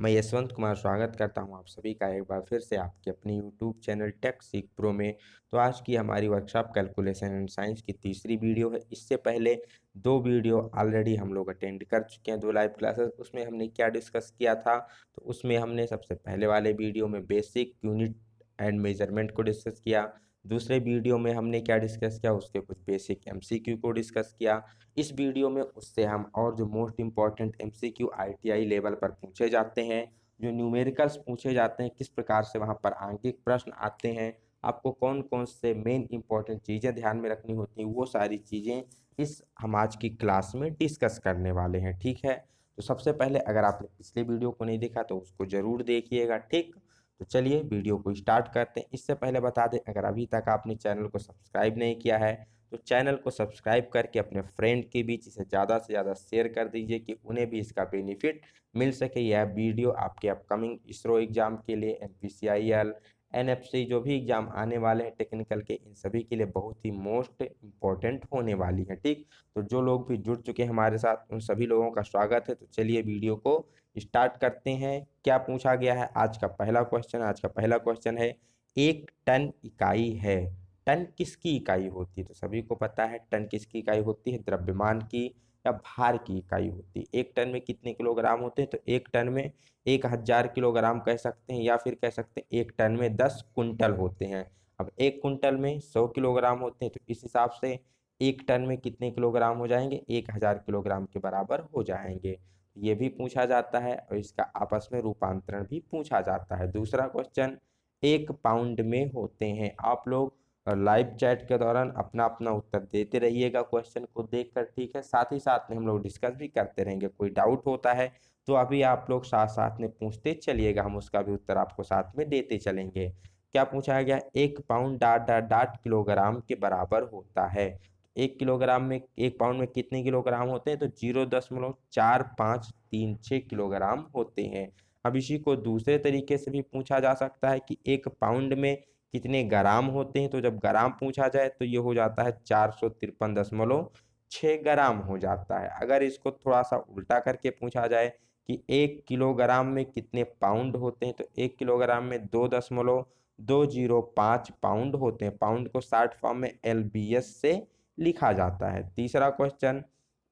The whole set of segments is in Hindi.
मैं यशवंत कुमार स्वागत करता हूं आप सभी का एक बार फिर से आपके अपने यूट्यूब चैनल टेक सीख प्रो में। तो आज की हमारी वर्कशॉप कैलकुलेशन एंड साइंस की तीसरी वीडियो है। इससे पहले दो वीडियो ऑलरेडी हम लोग अटेंड कर चुके हैं, दो लाइव क्लासेस। उसमें हमने क्या डिस्कस किया था, तो उसमें हमने सबसे पहले वाले वीडियो में बेसिक यूनिट एंड मेजरमेंट को डिस्कस किया। दूसरे वीडियो में हमने क्या डिस्कस किया, उसके कुछ बेसिक एमसीक्यू को डिस्कस किया। इस वीडियो में उससे हम और जो most important MCQ ITI level पर पूछे जाते हैं, जो न्यूमेरिकल्स पूछे जाते हैं, किस प्रकार से वहाँ पर आंकिक प्रश्न आते हैं, आपको कौन कौन से मेन इंपॉर्टेंट चीज़ें ध्यान में रखनी होती हैं, वो सारी चीज़ें इस हम आज की क्लास में डिस्कस करने वाले हैं। ठीक है, तो सबसे पहले अगर आपने पिछले वीडियो को नहीं देखा तो उसको ज़रूर देखिएगा। ठीक, तो चलिए वीडियो को स्टार्ट करते हैं। इससे पहले बता दें, अगर अभी तक आपने चैनल को सब्सक्राइब नहीं किया है तो चैनल को सब्सक्राइब करके अपने फ्रेंड के बीच इसे ज़्यादा से ज़्यादा शेयर कर दीजिए कि उन्हें भी इसका बेनिफिट मिल सके। यह वीडियो आपके अपकमिंग इसरो एग्जाम के लिए, एनपीसीआईएल, एनएफसी जो भी एग्जाम आने वाले हैं टेक्निकल के, इन सभी के लिए बहुत ही मोस्ट इम्पोर्टेंट होने वाली है। ठीक, तो जो लोग भी जुड़ चुके हैं हमारे साथ उन सभी लोगों का स्वागत है। तो चलिए वीडियो को स्टार्ट करते हैं। क्या पूछा गया है आज का पहला क्वेश्चन? आज का पहला क्वेश्चन है, एक टन इकाई है। टन किसकी इकाई होती है? तो सभी को पता है टन किसकी इकाई होती है, द्रव्यमान की या भार की इकाई होती है। एक टन में कितने किलोग्राम होते हैं? तो एक टन में 1000 किलोग्राम कह सकते हैं, या फिर कह सकते हैं एक टन में 10 कुंटल होते हैं। अब एक कुंटल में 100 किलोग्राम होते हैं, तो इस हिसाब से एक टन में कितने किलोग्राम हो जाएंगे? 1000 किलोग्राम के बराबर हो जाएंगे। ये भी पूछा जाता है और इसका आपस में रूपांतरण भी पूछा जाता है। दूसरा क्वेश्चन, एक पाउंड में होते हैं। आप लोग लाइव चैट के दौरान अपना अपना उत्तर देते रहिएगा क्वेश्चन को देखकर। ठीक है, साथ ही साथ में हम लोग डिस्कस भी करते रहेंगे। कोई डाउट होता है तो अभी आप लोग साथ साथ में पूछते चलिएगा, हम उसका भी उत्तर आपको साथ में देते चलेंगे। क्या पूछा गया? एक pound dot dot dot kilogram के बराबर होता है। एक किलोग्राम में, एक पाउंड में कितने किलोग्राम होते हैं? तो 0.4536 किलोग्राम होते हैं। अब इसी को दूसरे तरीके से भी पूछा जा सकता है कि एक पाउंड में कितने ग्राम होते हैं। तो जब ग्राम पूछा जाए तो ये हो जाता है 453.6 ग्राम हो जाता है। अगर इसको थोड़ा सा उल्टा करके पूछा जाए कि एक किलोग्राम में कितने पाउंड होते हैं, तो एक किलोग्राम में 2.205 पाउंड होते हैं। पाउंड को शॉर्ट फॉर्म में एलबीएस से लिखा जाता है। तीसरा क्वेश्चन,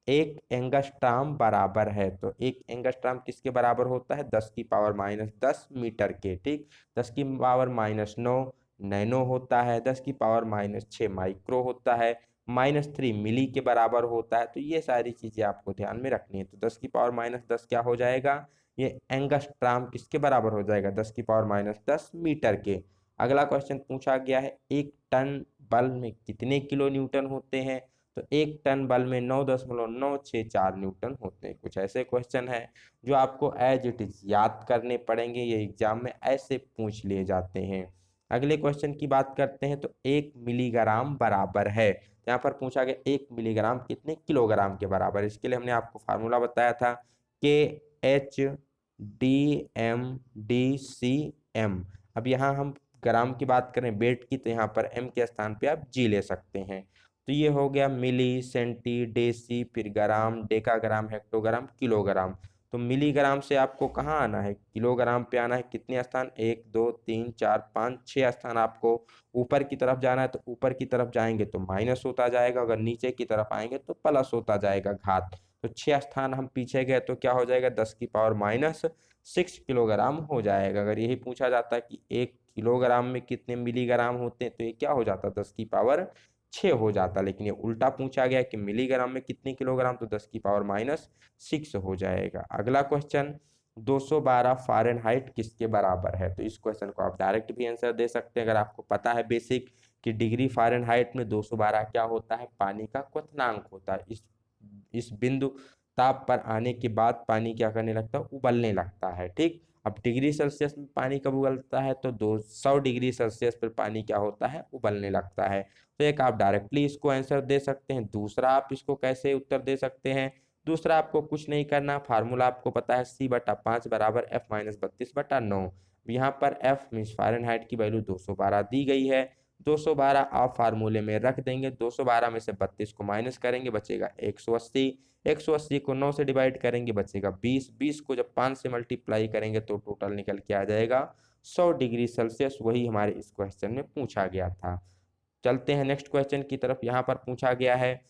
एक एंगस्ट्राम बराबर है। तो एक एंगस्ट्राम किसके बराबर होता है? 10⁻⁻10 मीटर के। ठीक, 10⁻⁻9 नैनो होता है, 10⁻⁻6 माइक्रो होता है, -3 मिली के बराबर होता है। तो ये सारी चीजें आपको ध्यान में रखनी है। तो 10⁻⁻10 क्या हो जाएगा? ये एंगस्ट्राम किसके बराबर हो जाएगा? 10⁻⁻10 मीटर के। अगला क्वेश्चन पूछा गया है, एक टन बल में कितने किलो न्यूटन होते हैं? तो एक टन बल में 9.964 न्यूटन होते हैं। कुछ ऐसे क्वेश्चन है जो आपको एज इट इज याद करने पड़ेंगे, ये एग्जाम में ऐसे पूछ लिए जाते हैं। अगले क्वेश्चन की बात करते हैं, तो एक मिलीग्राम बराबर है। यहाँ पर पूछा गया एक मिलीग्राम कितने किलोग्राम के बराबर। इसके लिए हमने आपको फार्मूला बताया था, KH/DM/dcm। अब यहाँ हम ग्राम की बात करें वेट की, तो यहाँ पर m के स्थान पे आप g ले सकते हैं। तो ये हो गया मिली, सेंटी, डेसी, फिर ग्राम, डेकाग्राम, हेक्टोग्राम, किलोग्राम। तो मिलीग्राम से आपको कहाँ आना है? किलोग्राम पे आना है। कितने स्थान? 1 2 3 4 5 6 स्थान आपको ऊपर की तरफ जाना है। तो ऊपर की तरफ जाएंगे तो माइनस होता जाएगा, अगर नीचे की तरफ आएंगे तो प्लस होता जाएगा घात। तो 6 स्थान हम पीछे गए तो क्या हो जाएगा? 10⁻⁻6 किलोग्राम हो जाएगा। अगर यही पूछा जाता है कि एक किलोग्राम में कितने मिलीग्राम होते हैं, तो ये क्या हो जाता? 10⁻6 हो जाता। लेकिन ये उल्टा पूछा गया कि मिलीग्राम में कितने किलोग्राम, तो 10⁻⁻6 हो जाएगा। अगला क्वेश्चन, 212 फ़ारेनहाइट किसके बराबर है? तो इस क्वेश्चन को आप डायरेक्ट भी आंसर दे सकते हैं अगर आपको पता है बेसिक कि डिग्री फ़ारेनहाइट में 212 क्या होता है? पानी का क्वथनांक होता है। इस बिंदु ताप पर आने के बाद पानी क्या करने लगता है? उबलने लगता है। ठीक, अब डिग्री सेल्सियस में पानी कब उबलता है? तो 200 डिग्री सेल्सियस पर पानी क्या होता है? उबलने लगता है। तो एक आप डायरेक्टली इसको आंसर दे सकते हैं। दूसरा आप इसको कैसे उत्तर दे सकते हैं? दूसरा आपको कुछ नहीं करना, फार्मूला आपको पता है, C/5 बराबर F-32/9। यहाँ पर F मीन्स फ़ारेनहाइट की वैल्यू 212 दी गई है, 212 आप फार्मूले में रख देंगे, 212 में से 32 को माइनस करेंगे बचेगा 180, 180 को 9 से डिवाइड करेंगे बचेगा 20, 20 को जब 5 से मल्टीप्लाई करेंगे तो टोटल निकल के आ जाएगा 100 डिग्री सेल्सियस। वही हमारे इस क्वेश्चन में पूछा गया था। चलते हैं नेक्स्ट क्वेश्चन की तरफ। यहाँ पर पूछा गया है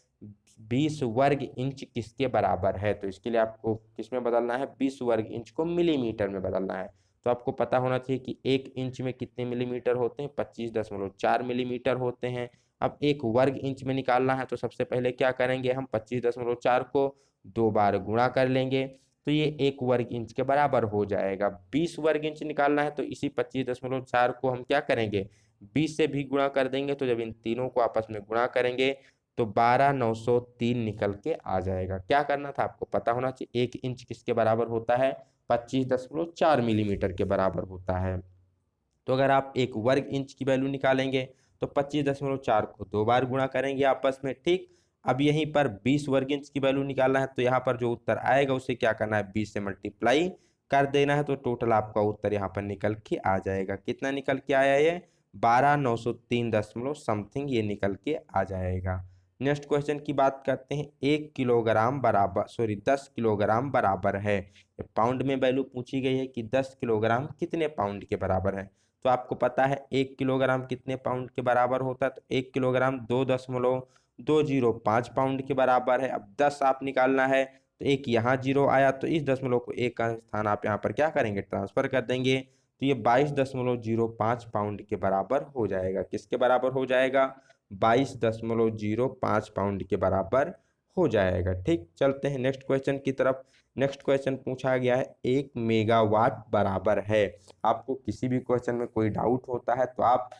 20 वर्ग इंच किसके बराबर है। तो इसके लिए आपको किसमें बदलना है, 20 वर्ग इंच को मिलीमीटर में बदलना है। तो आपको पता होना चाहिए कि 1 इंच में कितने मिलीमीटर होते हैं, 25.4 मिलीमीटर होते हैं। अब एक वर्ग इंच में निकालना है तो सबसे पहले क्या करेंगे, हम 25.4 को 2 बार गुणा कर लेंगे तो ये 1 वर्ग इंच के बराबर हो जाएगा। 20 वर्ग इंच निकालना है तो इसी 25.4 को हम क्या करेंगे, 20 से भी गुणा कर देंगे। तो जब इन तीनों को आपस में गुणा करेंगे तो 12,903 निकल के आ जाएगा। क्या करना था, आपको पता होना चाहिए 1 इंच किसके बराबर होता है, 25.4 मिलीमीटर के बराबर होता है। तो अगर आप एक वर्ग इंच की वैल्यू निकालेंगे तो 25.4 को 2 बार गुणा करेंगे आपस में, ठीक। अब यहीं पर 20 वर्ग इंच की वैल्यू निकालना है तो यहाँ पर जो उत्तर आएगा उसे क्या करना है, 20 से मल्टीप्लाई कर देना है तो टोटल आपका उत्तर यहाँ पर निकल के आ जाएगा। कितना निकल के आया ये, 12,903 दशमलव समथिंग ये निकल के आ जाएगा। नेक्स्ट क्वेश्चन की बात करते हैं। 1 किलोग्राम बराबर 10 किलोग्राम बराबर है, पाउंड में वैल्यू पूछी गई है कि 10 किलोग्राम कितने पाउंड के बराबर है। तो आपको पता है 1 किलोग्राम कितने पाउंड के बराबर होता है, तो 1 किलोग्राम 2.205 पाउंड के बराबर है। अब 10 आप निकालना है तो एक यहाँ जीरो आया तो इस दशमलव को एक का स्थान आप यहाँ पर क्या करेंगे, ट्रांसफर कर देंगे तो ये 22.05 पाउंड के बराबर हो जाएगा। किसके बराबर हो जाएगा, 22.05 पाउंड के बराबर हो जाएगा, ठीक। चलते हैं नेक्स्ट क्वेश्चन की तरफ। नेक्स्ट क्वेश्चन पूछा गया है 1 मेगावाट बराबर है। आपको किसी भी क्वेश्चन में कोई डाउट होता है तो आप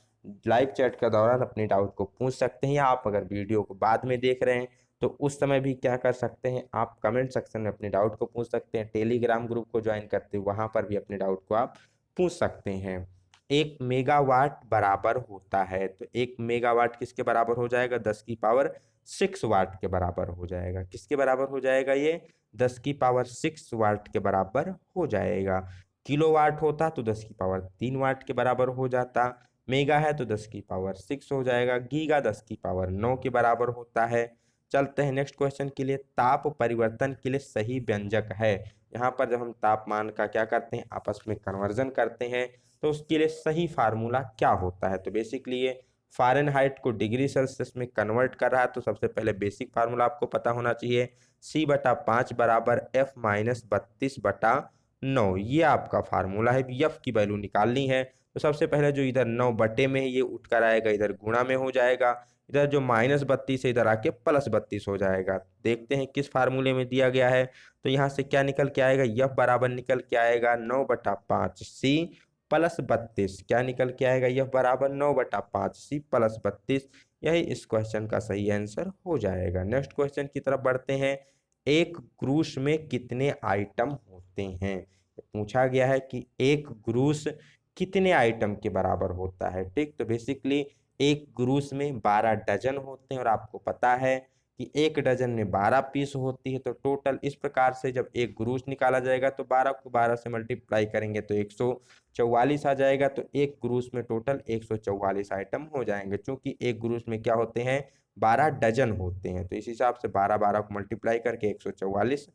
लाइव चैट के दौरान अपने डाउट को पूछ सकते हैं, या आप अगर वीडियो को बाद में देख रहे हैं तो उस समय भी क्या कर सकते हैं, आप कमेंट सेक्शन में अपने डाउट को पूछ सकते हैं। टेलीग्राम ग्रुप को ज्वाइन करते हैं, वहां पर भी अपने डाउट को आप पूछ सकते हैं। 1 मेगावाट बराबर होता है तो 1 मेगावाट किसके बराबर हो जाएगा, 10 की पावर 6 वाट के बराबर हो जाएगा। किसके बराबर हो जाएगा ये, 10 की पावर 6 वाट के बराबर हो जाएगा। किलोवाट होता तो 10 की पावर 3 वाट के बराबर हो जाता। मेगा है तो 10 की पावर 6 हो जाएगा। गीगा 10 की पावर 9 के बराबर होता है। चलते हैं नेक्स्ट क्वेश्चन के लिए। ताप परिवर्तन के लिए सही व्यंजक है। यहाँ पर जब हम तापमान का क्या करते हैं, आपस में कन्वर्जन करते हैं तो उसके लिए सही फार्मूला क्या होता है। तो बेसिकली ये फ़ारेनहाइट को डिग्री सेल्सियस में कन्वर्ट कर रहा है तो सबसे पहले बेसिक फार्मूला आपको पता होना चाहिए, C/5 बराबर F-32/9। ये आपका फार्मूला है। F की वैल्यू निकालनी है तो सबसे पहले जो इधर 9 बटे में है ये उठ कर आएगा, इधर गुणा में हो जाएगा, इधर जो -32 है इधर आके +32 हो जाएगा। देखते हैं किस फार्मूले में दिया गया है। तो यहाँ से क्या निकल के आएगा, F बराबर निकल के आएगा 9/5 C +32। क्या निकल के आएगा, F बराबर 9/5 C +32। यही इस क्वेश्चन का सही आंसर हो जाएगा। नेक्स्ट क्वेश्चन की तरफ बढ़ते हैं। एक क्रूस में कितने आइटम होते हैं। पूछा गया है कि एक क्रूस कितने आइटम के बराबर होता है, ठीक। तो बेसिकली एक क्रूस में 12 डजन होते हैं और आपको पता है कि एक डजन में 12 पीस होती है। तो टोटल इस प्रकार से जब एक क्रूस निकाला जाएगा तो 12 को 12 से मल्टीप्लाई करेंगे तो 144 आ जाएगा। तो एक क्रूस में टोटल 144 आइटम हो जाएंगे। चूंकि एक क्रूस में क्या होते हैं, 12 डजन होते हैं तो इस हिसाब से 12 12 को मल्टीप्लाई करके 144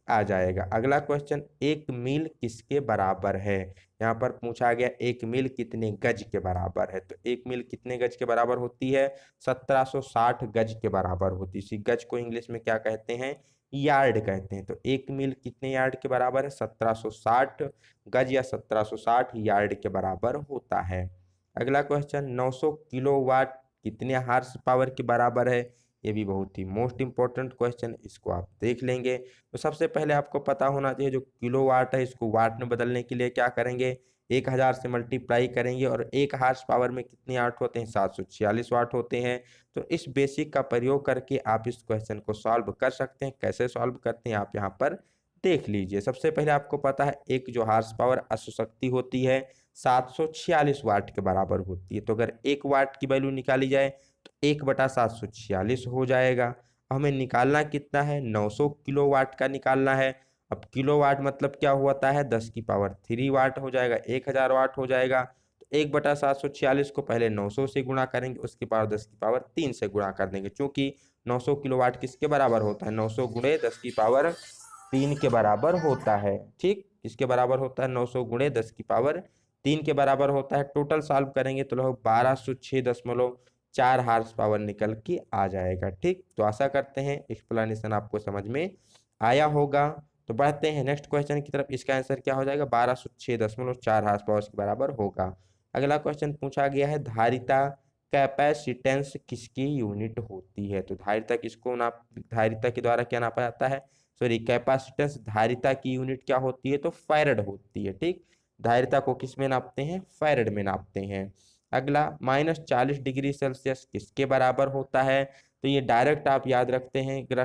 आ जाएगा। अगला क्वेश्चन, एक मील किसके बराबर है। यहाँ पर पूछा गया एक मील कितने गज के बराबर है। तो एक मील कितने गज के बराबर होती है, 1760 गज के बराबर होती है। इसी गज को इंग्लिश में क्या कहते हैं, यार्ड कहते हैं। तो एक मील कितने यार्ड के बराबर है, 1760 गज या 1760 यार्ड के बराबर होता है। अगला क्वेश्चन, 900 किलोवाट कितने हार्स पावर के बराबर है। ये भी बहुत ही मोस्ट इंपॉर्टेंट क्वेश्चन, इसको आप देख लेंगे। तो सबसे पहले आपको पता होना चाहिए जो किलोवाट है इसको वाट में बदलने के लिए क्या करेंगे, 1000 से मल्टीप्लाई करेंगे और 1 हार्स पावर में कितने वाट होते हैं, 746 वाट होते हैं। तो इस बेसिक का प्रयोग करके आप इस क्वेश्चन को सॉल्व कर सकते हैं। कैसे सॉल्व करते हैं आप यहाँ पर देख लीजिए। सबसे पहले आपको पता है एक जो हार्स पावर अश्वशक्ति होती है 746 वाट के बराबर होती है। तो अगर 1 वाट की वैल्यू निकाली जाए तो 1/746 हो जाएगा। हमें निकालना कितना है, 900 किलोवाट का निकालना है। अब किलोवाट मतलब क्या होता है, 10 की पावर 3 वाट हो जाएगा, 1000 वाट हो जाएगा। तो 1/746 को पहले 900 से गुणा करेंगे, उसके बाद 10 की पावर 3 से गुणा कर देंगे, क्योंकि 900 किलोवाट किसके बराबर होता है, 900 गुणे 10 की पावर 3 के बराबर होता है। ठीक, किसके बराबर होता है, 900 गुणे 10 की पावर 3 के बराबर होता है। टोटल सॉल्व करेंगे तो लगभग 1206.4 हार्स पावर निकल के आ जाएगा। ठीक, तो आशा करते हैं एक्सप्लेनेशन आपको समझ में आया होगा। तो बढ़ते हैं नेक्स्ट क्वेश्चन की तरफ। इसका आंसर क्या हो जाएगा, 1206.4 हार्स पावर के बराबर होगा। अगला क्वेश्चन पूछा गया है, धारिता कैपेसिटेंस किसकी यूनिट होती है। तो धारिता किसको नाप, धारिता के द्वारा क्या नापा जाता है, सॉरी कैपेसिटेंस धारिता की यूनिट क्या होती है, तो फैरड होती है। ठीक, धारिता को किस में नापते हैं, फैरड में नापते हैं। अगला, -40 डिग्री सेल्सियस किसके बराबर होता है। तो ये डायरेक्ट आप याद रख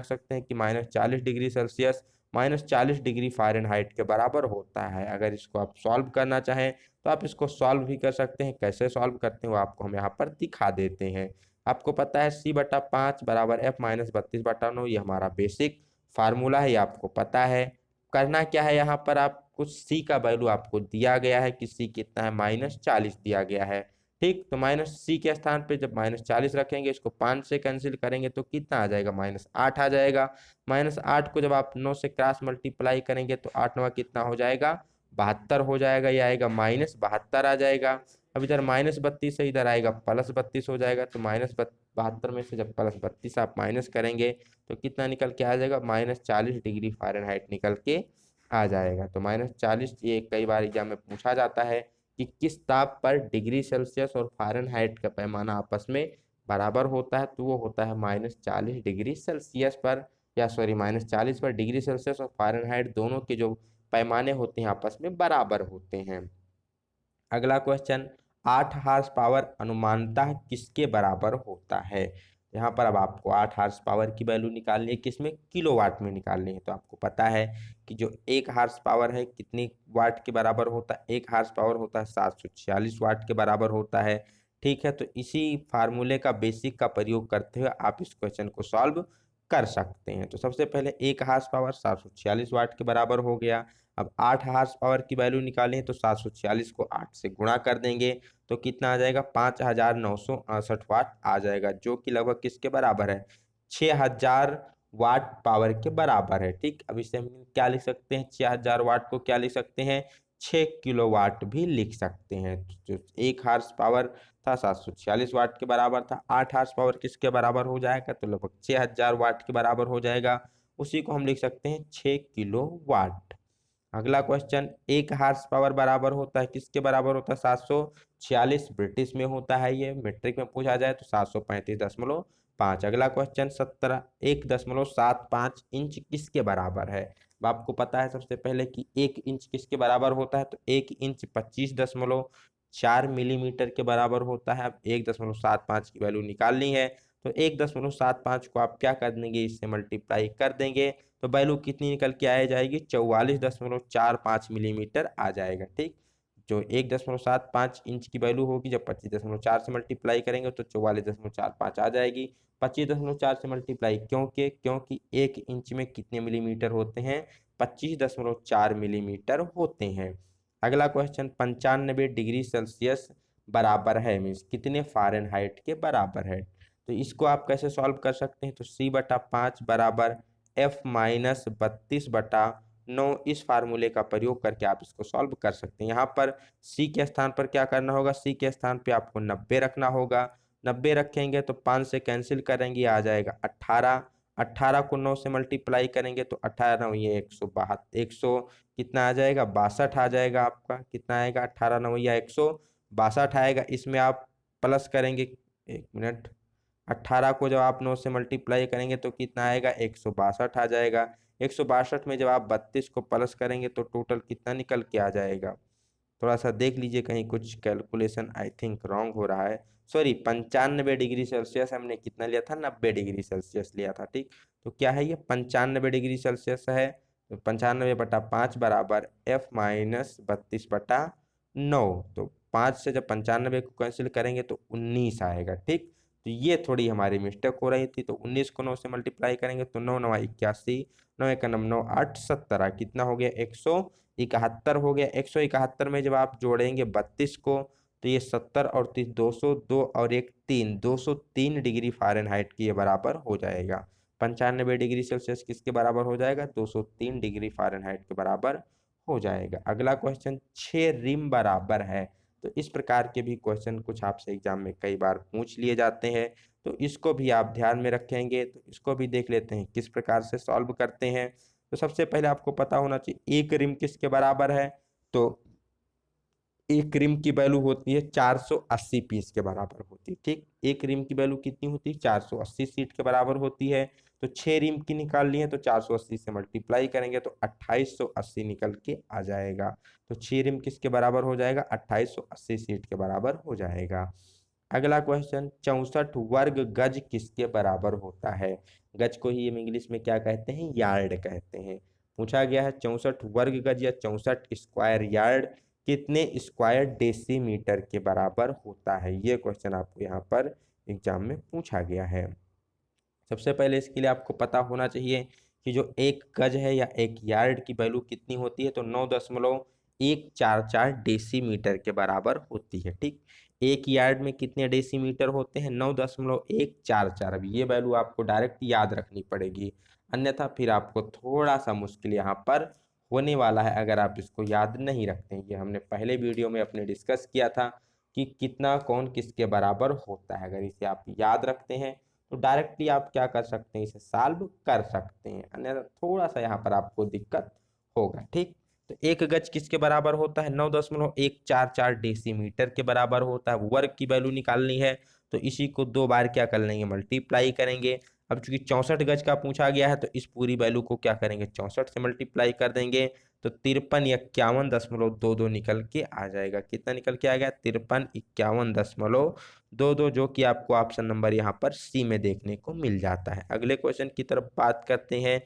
सकते हैं कि -40 डिग्री सेल्सियस -40 डिग्री फ़ारेनहाइट के बराबर होता है। अगर इसको आप सॉल्व करना चाहें तो आप इसको सॉल्व भी कर सकते हैं। कैसे सॉल्व करते हैं वो आपको हम यहाँ पर दिखा देते हैं। आपको पता है C/5 बराबर F-32/9, ये हमारा बेसिक फार्मूला है, ये आपको पता है। करना क्या है, यहाँ पर आप कुछ C का वैल्यू आपको दिया गया है कि C कितना है, -40 दिया गया है। ठीक, तो -C के स्थान पे जब -40 रखेंगे, इसको 5 से कैंसिल करेंगे तो कितना आ जाएगा, -8 आ जाएगा। -8 को जब आप 9 से क्रॉस मल्टीप्लाई करेंगे तो 8 9 कितना हो जाएगा, 72 हो जाएगा। ये आएगा -72 आ जाएगा। अब इधर -32 है, इधर आएगा +32 हो जाएगा। तो -72 में से जब +32 आप माइनस करेंगे तो कितना निकल के आ जाएगा, -40 डिग्री फ़ारेनहाइट निकल के आ जाएगा। तो -40, ये कई बार एग्जाम में पूछा जाता है कि किस ताप पर डिग्री सेल्सियस और फ़ारेनहाइट का पैमाना आपस में बराबर होता है। तो वो होता है -40 डिग्री सेल्सियस पर, या सॉरी -40 पर डिग्री सेल्सियस और फ़ारेनहाइट दोनों के जो पैमाने होते हैं आपस में बराबर होते हैं। अगला क्वेश्चन, 8 हार्स पावर अनुमानतः किसके बराबर होता है। यहाँ पर अब आपको 8 हार्स पावर की वैल्यू निकालनी है, किसमें, किलोवाट में निकालनी है। तो आपको पता है कि जो 1 हार्स पावर है कितनी वाट के बराबर होता है, 1 हार्स पावर होता है 746 वाट के बराबर होता है। ठीक है, तो इसी फार्मूले का बेसिक का प्रयोग करते हुए आप इस क्वेश्चन को सॉल्व कर सकते हैं। तो सबसे पहले 1 हार्स पावर 746 वाट के बराबर हो गया। अब 8 हार्स पावर की वैल्यू निकालें तो 746 को 8 से गुणा कर देंगे तो कितना आ जाएगा, 5968 वाट आ जाएगा, जो कि लगभग किसके बराबर है, 6000 वाट पावर के बराबर है। ठीक, अब इसे हम क्या लिख सकते हैं, 6000 वाट को क्या लिख सकते हैं, 6 किलोवाट भी लिख सकते हैं। जो 1 हार्स पावर था 746 वाट के बराबर था, 8 हार्स पावर किसके बराबर हो जाएगा, तो लगभग 6000 वाट के बराबर हो जाएगा। उसी को हम लिख सकते हैं 6 किलो वाट। अगला क्वेश्चन, 1 हार्स पावर बराबर होता है किसके बराबर होता है, 746, ब्रिटिश में होता है, ये मीट्रिक में पूछा जाए तो 735.5। अगला क्वेश्चन 171.75 इंच किसके बराबर है। अब आपको पता है सबसे पहले कि 1 इंच किसके बराबर होता है, तो 1 इंच 25.4 मिलीमीटर के बराबर होता है। अब 1.75 की वैल्यू निकालनी है तो 1.75 को आप क्या कर देंगे, इससे मल्टीप्लाई कर देंगे तो वैल्यू कितनी निकल के आ जाएगी, 44.45 मिलीमीटर आ जाएगा। ठीक, जो 1.75 इंच की वैल्यू होगी जब 25.4 से मल्टीप्लाई करेंगे तो 44.45 आ जाएगी। 25.4 से मल्टीप्लाई क्योंकि 1 इंच में कितने मिलीमीटर होते हैं, 25.4 मिलीमीटर होते हैं। अगला क्वेश्चन, 95 डिग्री सेल्सियस बराबर है, मीन्स कितने फ़ारेनहाइट के बराबर है। तो इसको आप कैसे सॉल्व कर सकते हैं, तो C/5 बराबर F-32/9, इस फार्मूले का प्रयोग करके आप इसको सॉल्व कर सकते हैं। यहाँ पर C के स्थान पर क्या करना होगा, C के स्थान पे आपको 90 रखना होगा। 90 रखेंगे तो 5 से कैंसिल करेंगे, आ जाएगा 18। 18 को 9 से मल्टीप्लाई करेंगे तो 18 ये 100 कितना आ जाएगा, 62 आ जाएगा। आपका कितना आएगा, 18 9 162 आएगा। इसमें आप प्लस करेंगे, 1 मिनट, 18 को जब आप 9 से मल्टीप्लाई करेंगे तो कितना आएगा, 162 आ जाएगा। 162 में जब आप 32 को प्लस करेंगे तो टोटल कितना निकल के आ जाएगा, थोड़ा सा देख लीजिए, कहीं कुछ कैलकुलेशन आई थिंक रॉन्ग हो रहा है। सॉरी, 95 डिग्री सेल्सियस हमने कितना लिया था, 90 डिग्री सेल्सियस लिया था। ठीक, तो क्या है ये 95 डिग्री सेल्सियस है। तो 95/5 बराबर F-32/9। तो 5 से जब 95 को कैंसिल करेंगे तो 19 आएगा। ठीक, तो ये थोड़ी हमारी मिस्टेक हो रही थी। तो 19 को 9 से मल्टीप्लाई करेंगे तो 9 9 81, 9 1 9 8 17, कितना हो गया, 171 हो गया। 171 में जब आप जोड़ेंगे 32 को तो ये 70 और 30 202 और 1 3 203 डिग्री फ़ारेनहाइट के ये बराबर हो जाएगा। 95 डिग्री सेल्सियस किसके बराबर हो जाएगा? 203 डिग्री फ़ारेनहाइट के बराबर हो जाएगा। अगला क्वेश्चन 6 रिम बराबर है। तो इस प्रकार के भी क्वेश्चन कुछ आपसे एग्जाम में कई बार पूछ लिए जाते हैं, तो इसको भी आप ध्यान में रखेंगे। तो इसको भी देख लेते हैं किस प्रकार से सॉल्व करते हैं। तो सबसे पहले आपको पता होना चाहिए एक रिम किसके बराबर है। तो एक रिम की वैल्यू होती है 480 पीस के बराबर होती है। ठीक, एक रिम की वैल्यू कितनी होती है? 480 सीट के बराबर होती है। तो 6 रिम की निकाल ली है तो 480 से मल्टीप्लाई करेंगे तो 2880 निकल के आ जाएगा। तो 6 रिम किसके बराबर हो जाएगा? 2880 सीट के बराबर हो जाएगा। अगला क्वेश्चन 64 वर्ग गज किसके बराबर होता है? गज को ही हम इंग्लिश में क्या कहते हैं? यार्ड कहते हैं। पूछा गया है 64 वर्ग गज या 64 स्क्वायर यार्ड कितने स्क्वायर डेसीमीटर के बराबर होता है? ये क्वेश्चन आपको यहाँ पर एग्जाम में पूछा गया है। सबसे पहले इसके लिए आपको पता होना चाहिए कि जो एक गज है या एक यार्ड की वैल्यू कितनी होती है। तो 9.144 डेसीमीटर के बराबर होती है। ठीक, एक यार्ड में कितने डेसीमीटर होते हैं? 9.144। अब ये वैल्यू आपको डायरेक्ट याद रखनी पड़ेगी, अन्यथा फिर आपको थोड़ा सा मुश्किल यहाँ पर होने वाला है अगर आप इसको याद नहीं रखते हैं। ये हमने पहले वीडियो में अपने डिस्कस किया था कि कितना कौन किसके बराबर होता है। अगर इसे आप याद रखते हैं तो डायरेक्टली आप क्या कर सकते हैं? इसे सॉल्व कर सकते हैं, अन्यथा थोड़ा सा यहाँ पर आपको दिक्कत होगा। ठीक, तो एक गज किसके बराबर होता है? 9.144 डेसीमीटर के बराबर होता है। वर्ग की वैल्यू निकालनी है तो इसी को 2 बार क्या कर लेंगे? मल्टीप्लाई करेंगे। अब चूंकि 64 गज का पूछा गया है तो इस पूरी वैल्यू को क्या करेंगे? 64 से मल्टीप्लाई कर देंगे तो 5351.22 निकल के आ जाएगा। कितना निकल के आ गया? 5351.22, जो कि आपको ऑप्शन नंबर यहाँ पर सी में देखने को मिल जाता है। अगले क्वेश्चन की तरफ बात करते हैं।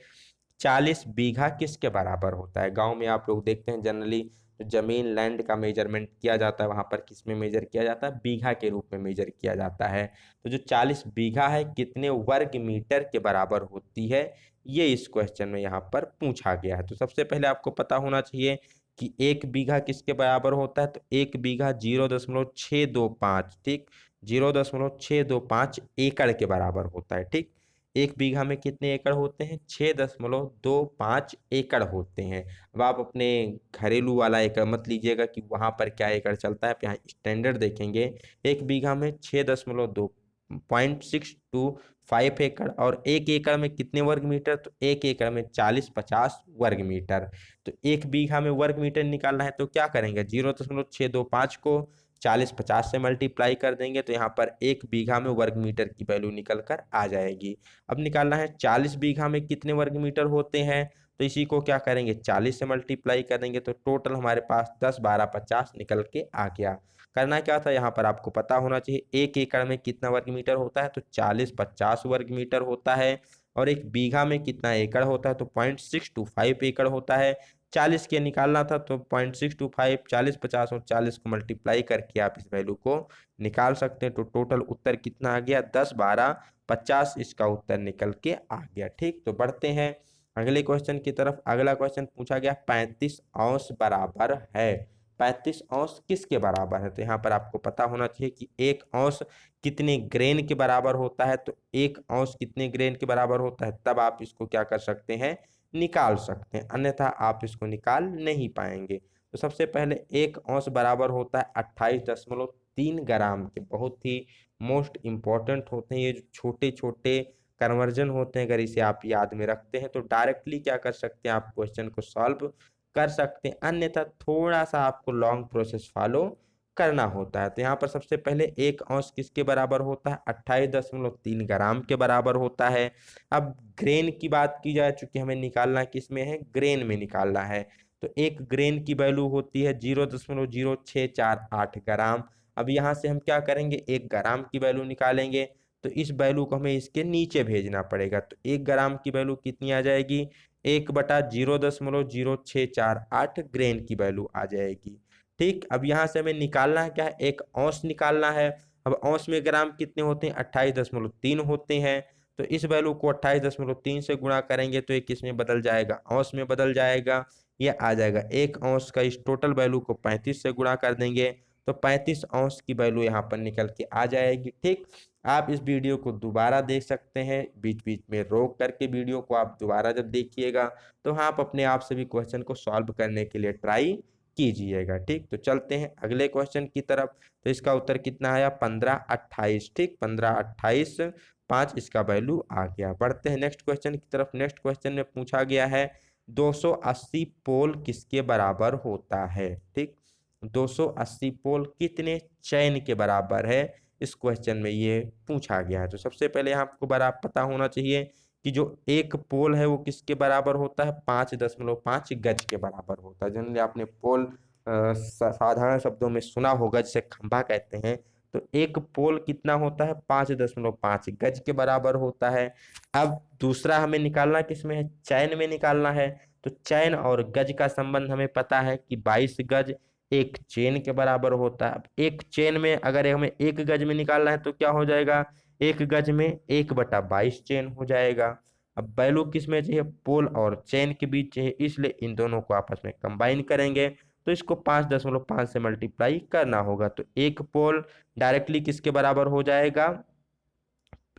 40 बीघा किसके बराबर होता है? गांव में आप लोग देखते हैं जनरली जमीन लैंड का मेजरमेंट किया जाता है, वहां पर किस में मेजर किया जाता है? बीघा के रूप में मेजर किया जाता है। तो जो 40 बीघा है कितने वर्ग मीटर के बराबर होती है? ये इस क्वेश्चन में यहाँ पर पूछा गया है। तो सबसे पहले आपको पता होना चाहिए कि एक बीघा किसके बराबर होता है। तो एक बीघा 0.625, ठीक, 0.625 एकड़ के बराबर होता है। ठीक, एक बीघा में कितने एकड़ होते हैं? 6.25 एकड़ होते हैं। अब आप अपने घरेलू वाला एकड़ मत लीजिएगा कि वहां पर क्या एकड़ चलता है, आप यहाँ स्टैंडर्ड देखेंगे। एक बीघा में 6.625 एकड़, और एक एकड़ में कितने वर्ग मीटर? तो एक एकड़ में 40-50 वर्ग मीटर। तो एक बीघा में वर्ग मीटर निकालना है तो क्या करेंगे? 0.625 को 40-50 से मल्टीप्लाई कर देंगे तो यहाँ पर एक बीघा में वर्ग मीटर की वैल्यू निकल कर आ जाएगी। अब निकालना है 40 बीघा में कितने वर्ग मीटर होते हैं। तो इसी को क्या करेंगे? 40 से मल्टीप्लाई कर देंगे तो टोटल हमारे पास 10, 12, 50 निकल के आ गया। करना क्या था? यहाँ पर आपको पता होना चाहिए एक एकड़ में कितना वर्ग मीटर होता है। तो 40-50 वर्ग मीटर होता है। और एक बीघा में कितना एकड़ होता है? तो 0.625 एकड़ होता है। 40 के निकालना था तो 0.625, 40-50 और 40 को मल्टीप्लाई करके आप इस वैल्यू को निकाल सकते हैं। तो टोटल उत्तर कितना आ गया? 10, 12, 50 इसका उत्तर निकल के आ गया। ठीक, तो बढ़ते हैं अगले क्वेश्चन की तरफ। अगला क्वेश्चन पूछा गया 35 अंश बराबर है। 35 अंश किसके बराबर है? तो यहाँ पर आपको पता होना चाहिए कि एक अंश कितने ग्रेन के बराबर होता है। तो एक अंश कितने ग्रेन के बराबर होता है, तब आप इसको क्या कर सकते हैं? निकाल सकते हैं, अन्यथा आप इसको निकाल नहीं पाएंगे। तो सबसे पहले एक औंस बराबर होता है 28.3 ग्राम के। बहुत ही मोस्ट इम्पॉर्टेंट होते हैं ये जो छोटे छोटे कन्वर्जन होते हैं। अगर इसे आप याद में रखते हैं तो डायरेक्टली क्या कर सकते हैं? आप क्वेश्चन को सॉल्व कर सकते हैं, अन्यथा थोड़ा सा आपको लॉन्ग प्रोसेस फॉलो करना होता है। तो यहाँ पर सबसे पहले एक औंस किसके बराबर होता है? 28.3 ग्राम के बराबर होता है। अब ग्रेन की बात की जाए, चूंकि हमें निकालना किस में है? ग्रेन में निकालना है। तो एक ग्रेन की वैल्यू होती है 0.0648 ग्राम। अब यहाँ से हम क्या करेंगे? एक ग्राम की वैल्यू निकालेंगे तो इस वैल्यू को हमें इसके नीचे भेजना पड़ेगा। तो एक ग्राम की वैल्यू कितनी आ जाएगी? 1/0.0648 ग्रेन की वैल्यू आ जाएगी। ठीक, अब यहाँ से हमें निकालना है क्या है? एक औंस निकालना है। अब औंस में ग्राम कितने होते हैं? 28.3 होते हैं। तो इस वैल्यू को 28.3 से गुणा करेंगे तो ये किस में बदल जाएगा? औंस में बदल जाएगा। ये आ जाएगा एक औंस का। इस टोटल वैल्यू को 35 से गुणा कर देंगे तो 35 अंश की वैल्यू यहाँ पर निकल के आ जाएगी। ठीक, आप इस वीडियो को दोबारा देख सकते हैं, बीच बीच में रोक करके वीडियो को आप दोबारा जब देखिएगा तो हाँ, आप अपने आप से भी क्वेश्चन को सॉल्व करने के लिए ट्राई कीजिएगा। ठीक, तो चलते हैं अगले क्वेश्चन की तरफ। तो इसका उत्तर कितना आया? 1528। ठीक, 1528 5 इसका वैल्यू आ गया। बढ़ते हैं नेक्स्ट क्वेश्चन की तरफ। नेक्स्ट क्वेश्चन में पूछा गया है 280 पोल किसके बराबर होता है? ठीक, 280 पोल कितने चैन के बराबर है, इस क्वेश्चन में ये पूछा गया है। तो सबसे पहले आपको बराबर पता होना चाहिए कि जो एक पोल है वो किसके बराबर होता है? 5.5 गज के बराबर होता है। जनरली आपने पोल साधारण शब्दों में सुना होगा, जिसे खंभा कहते हैं। तो एक पोल कितना होता है? 5.5 गज के बराबर होता है। अब दूसरा हमें निकालना किसमें है? चैन में निकालना है। तो चैन और गज का संबंध हमें पता है कि 22 गज एक चेन के बराबर होता है। अब एक चेन में अगर हमें एक गज में निकालना है तो क्या हो जाएगा? एक गज में 1/22 चेन हो जाएगा। अब वैल्यू किस में चाहिए? पोल और चेन के बीच चाहिए, इसलिए इन दोनों को आपस में कंबाइन करेंगे तो इसको 5.5 से मल्टीप्लाई करना होगा। तो एक पोल डायरेक्टली किसके बराबर हो जाएगा?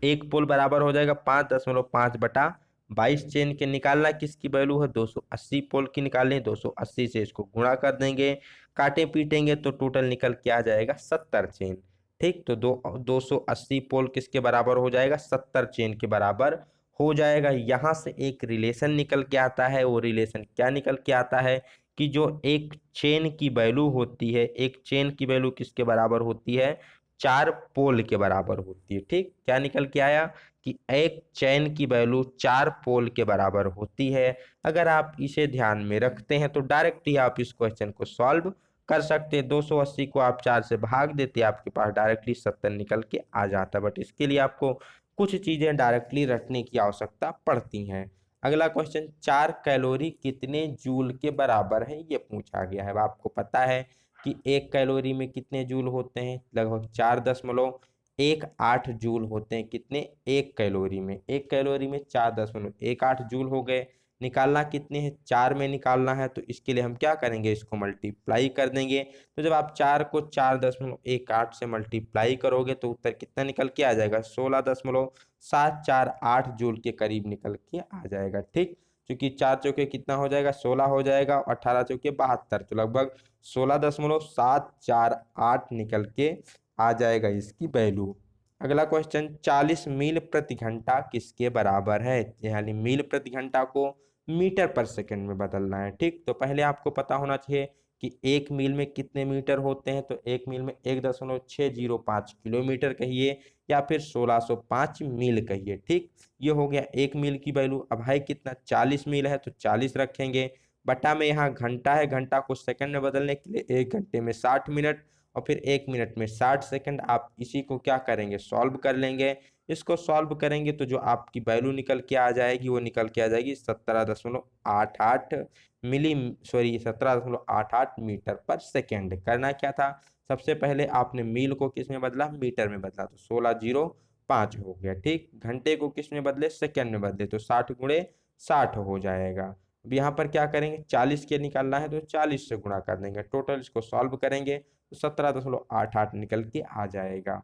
एक पोल बराबर हो जाएगा 5.5/22 चेन के। निकालना किसकी वैल्यू है? 280 पोल की निकालनी है। 280 से इसको गुणा कर देंगे, काटे पीटेंगे तो टोटल निकल के आ जाएगा 70 चेन। ठीक, तो 280 पोल किसके बराबर हो जाएगा? 70 चेन के बराबर हो जाएगा। यहाँ से एक रिलेशन निकल के आता है। वो रिलेशन क्या निकल के आता है कि जो एक चेन की वैल्यू होती है, एक चेन की वैल्यू किसके बराबर होती है? 4 पोल के बराबर होती है। ठीक, क्या निकल के आया कि एक चैन की वैल्यू 4 पोल के बराबर होती है। अगर आप इसे ध्यान में रखते हैं तो डायरेक्ट ही आप इस क्वेश्चन को सॉल्व कर सकते हैं। 280 को आप 4 से भाग देते, आपके पास डायरेक्टली 70 निकल के आ जाता। बट इसके लिए आपको कुछ चीजें डायरेक्टली रखने की आवश्यकता पड़ती हैं। अगला क्वेश्चन, 4 कैलोरी कितने जूल के बराबर है, ये पूछा गया है। अब आपको पता है कि 1 कैलोरी में कितने जूल होते हैं? लगभग 4.18 जूल होते हैं। कितने? 1 कैलोरी में। 1 कैलोरी में 4.18 जूल हो गए। निकालना कितने हैं? 4 में निकालना है, तो इसके लिए हम क्या करेंगे? इसको मल्टीप्लाई कर देंगे। तो जब आप 4 को 4.18 से मल्टीप्लाई करोगे तो उत्तर कितना निकल के आ जाएगा? 16.748 जूल के करीब निकल के आ जाएगा। ठीक, क्योंकि 4 चौके कितना हो जाएगा? 16 हो जाएगा, 18 चौके 72, तो लगभग 16.748 निकल के आ जाएगा इसकी वैल्यू। अगला क्वेश्चन, 40 मील प्रति घंटा किसके बराबर है? यानी मील प्रति घंटा को मीटर पर सेकंड में बदलना है। ठीक, तो पहले आपको पता होना चाहिए कि 1 मील में कितने मीटर होते हैं। तो 1 मील में 1.605 किलोमीटर कहिए या फिर 1605 मील कहिए। ठीक, ये हो गया 1 मील की वैल्यू। अब है कितना? 40 मील है तो 40 रखेंगे, बटा में यहाँ घंटा है, घंटा को सेकंड में बदलने के लिए 1 घंटे में 60 मिनट और फिर 1 मिनट में 60 सेकंड। आप इसी को क्या करेंगे? सॉल्व कर लेंगे। इसको सॉल्व करेंगे तो जो आपकी वैल्यू निकल के आ जाएगी वो निकल के आ जाएगी 17.88 17.88 मीटर पर सेकेंड। करना क्या था? सबसे पहले आपने मील को किस में बदला? मीटर में बदला, तो 1605 हो गया। ठीक, घंटे को किस में बदले? सेकेंड में बदले, तो 60 गुणे 60 हो जाएगा। अब यहाँ पर क्या करेंगे? 40 के निकालना है तो 40 से गुणा कर देंगे। टोटल इसको सॉल्व करेंगे तो 17.88 निकल के आ जाएगा।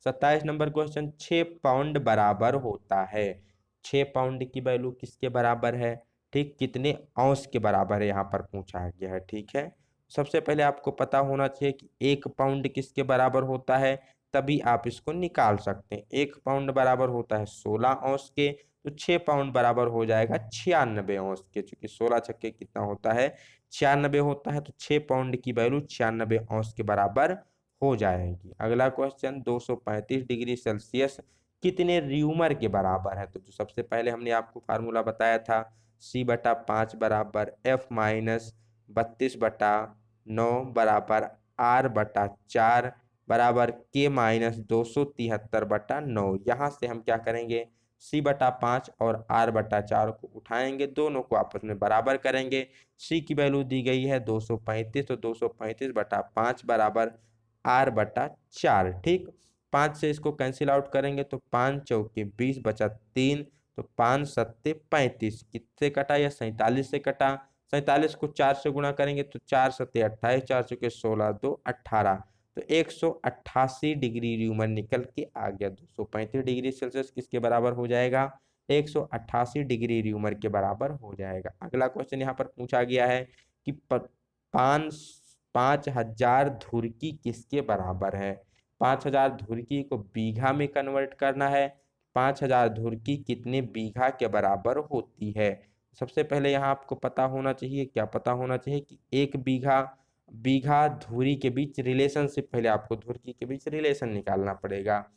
27 नंबर क्वेश्चन, 6 पाउंड बराबर होता है। 6 पाउंड की वैल्यू किसके बराबर है? ठीक, कितने औंस के बराबर है यहाँ पर पूछा गया है। ठीक है, सबसे पहले आपको पता होना चाहिए कि 1 पाउंड किसके बराबर होता है, तभी आप इसको निकाल सकते हैं। 1 पाउंड बराबर होता है 16 औंस के, तो 6 पाउंड बराबर हो जाएगा 96 औंस के। चूंकि 16 छक्के कितना होता है? 96 होता है, तो 6 पाउंड की वैल्यू 96 औंस के बराबर हो जाएगी। अगला क्वेश्चन, 235 डिग्री सेल्सियस कितने र्यूमर के बराबर है? तो जो सबसे पहले हमने आपको फार्मूला बताया था, C/5 बराबर F-32/9 बराबर R/4 बराबर K-273/9। यहाँ से हम क्या करेंगे? C/5 और R/4 को उठाएंगे, दोनों को आपस में बराबर करेंगे। C की वैल्यू दी गई है 235, तो 235/5 बराबर R/4। ठीक, 5 से इसको कैंसिल आउट करेंगे तो 5 चौके 20 बचा 3, तो 5 सत्ते 35, कितने कटा? या 47 से कटा। 47 को 4 से गुणा करेंगे तो 4 सत्ते 28, 4 चौके 16, 2 18, तो 188 डिग्री र्यूमर निकल के आ गया। 235 डिग्री सेल्सियस किसके बराबर हो जाएगा? 188 डिग्री र्यूमर के बराबर हो जाएगा। अगला क्वेश्चन यहाँ पर पूछा गया है कि 5000 धुरकी किसके बराबर है? 5000 धुरकी को बीघा में कन्वर्ट करना है। 5000 धुरकी कितने बीघा के बराबर होती है? सबसे पहले यहाँ आपको पता होना चाहिए, क्या पता होना चाहिए कि एक बीघा धुरी के बीच रिलेशनशिप, पहले आपको धुरकी के बीच रिलेशन निकालना पड़ेगा।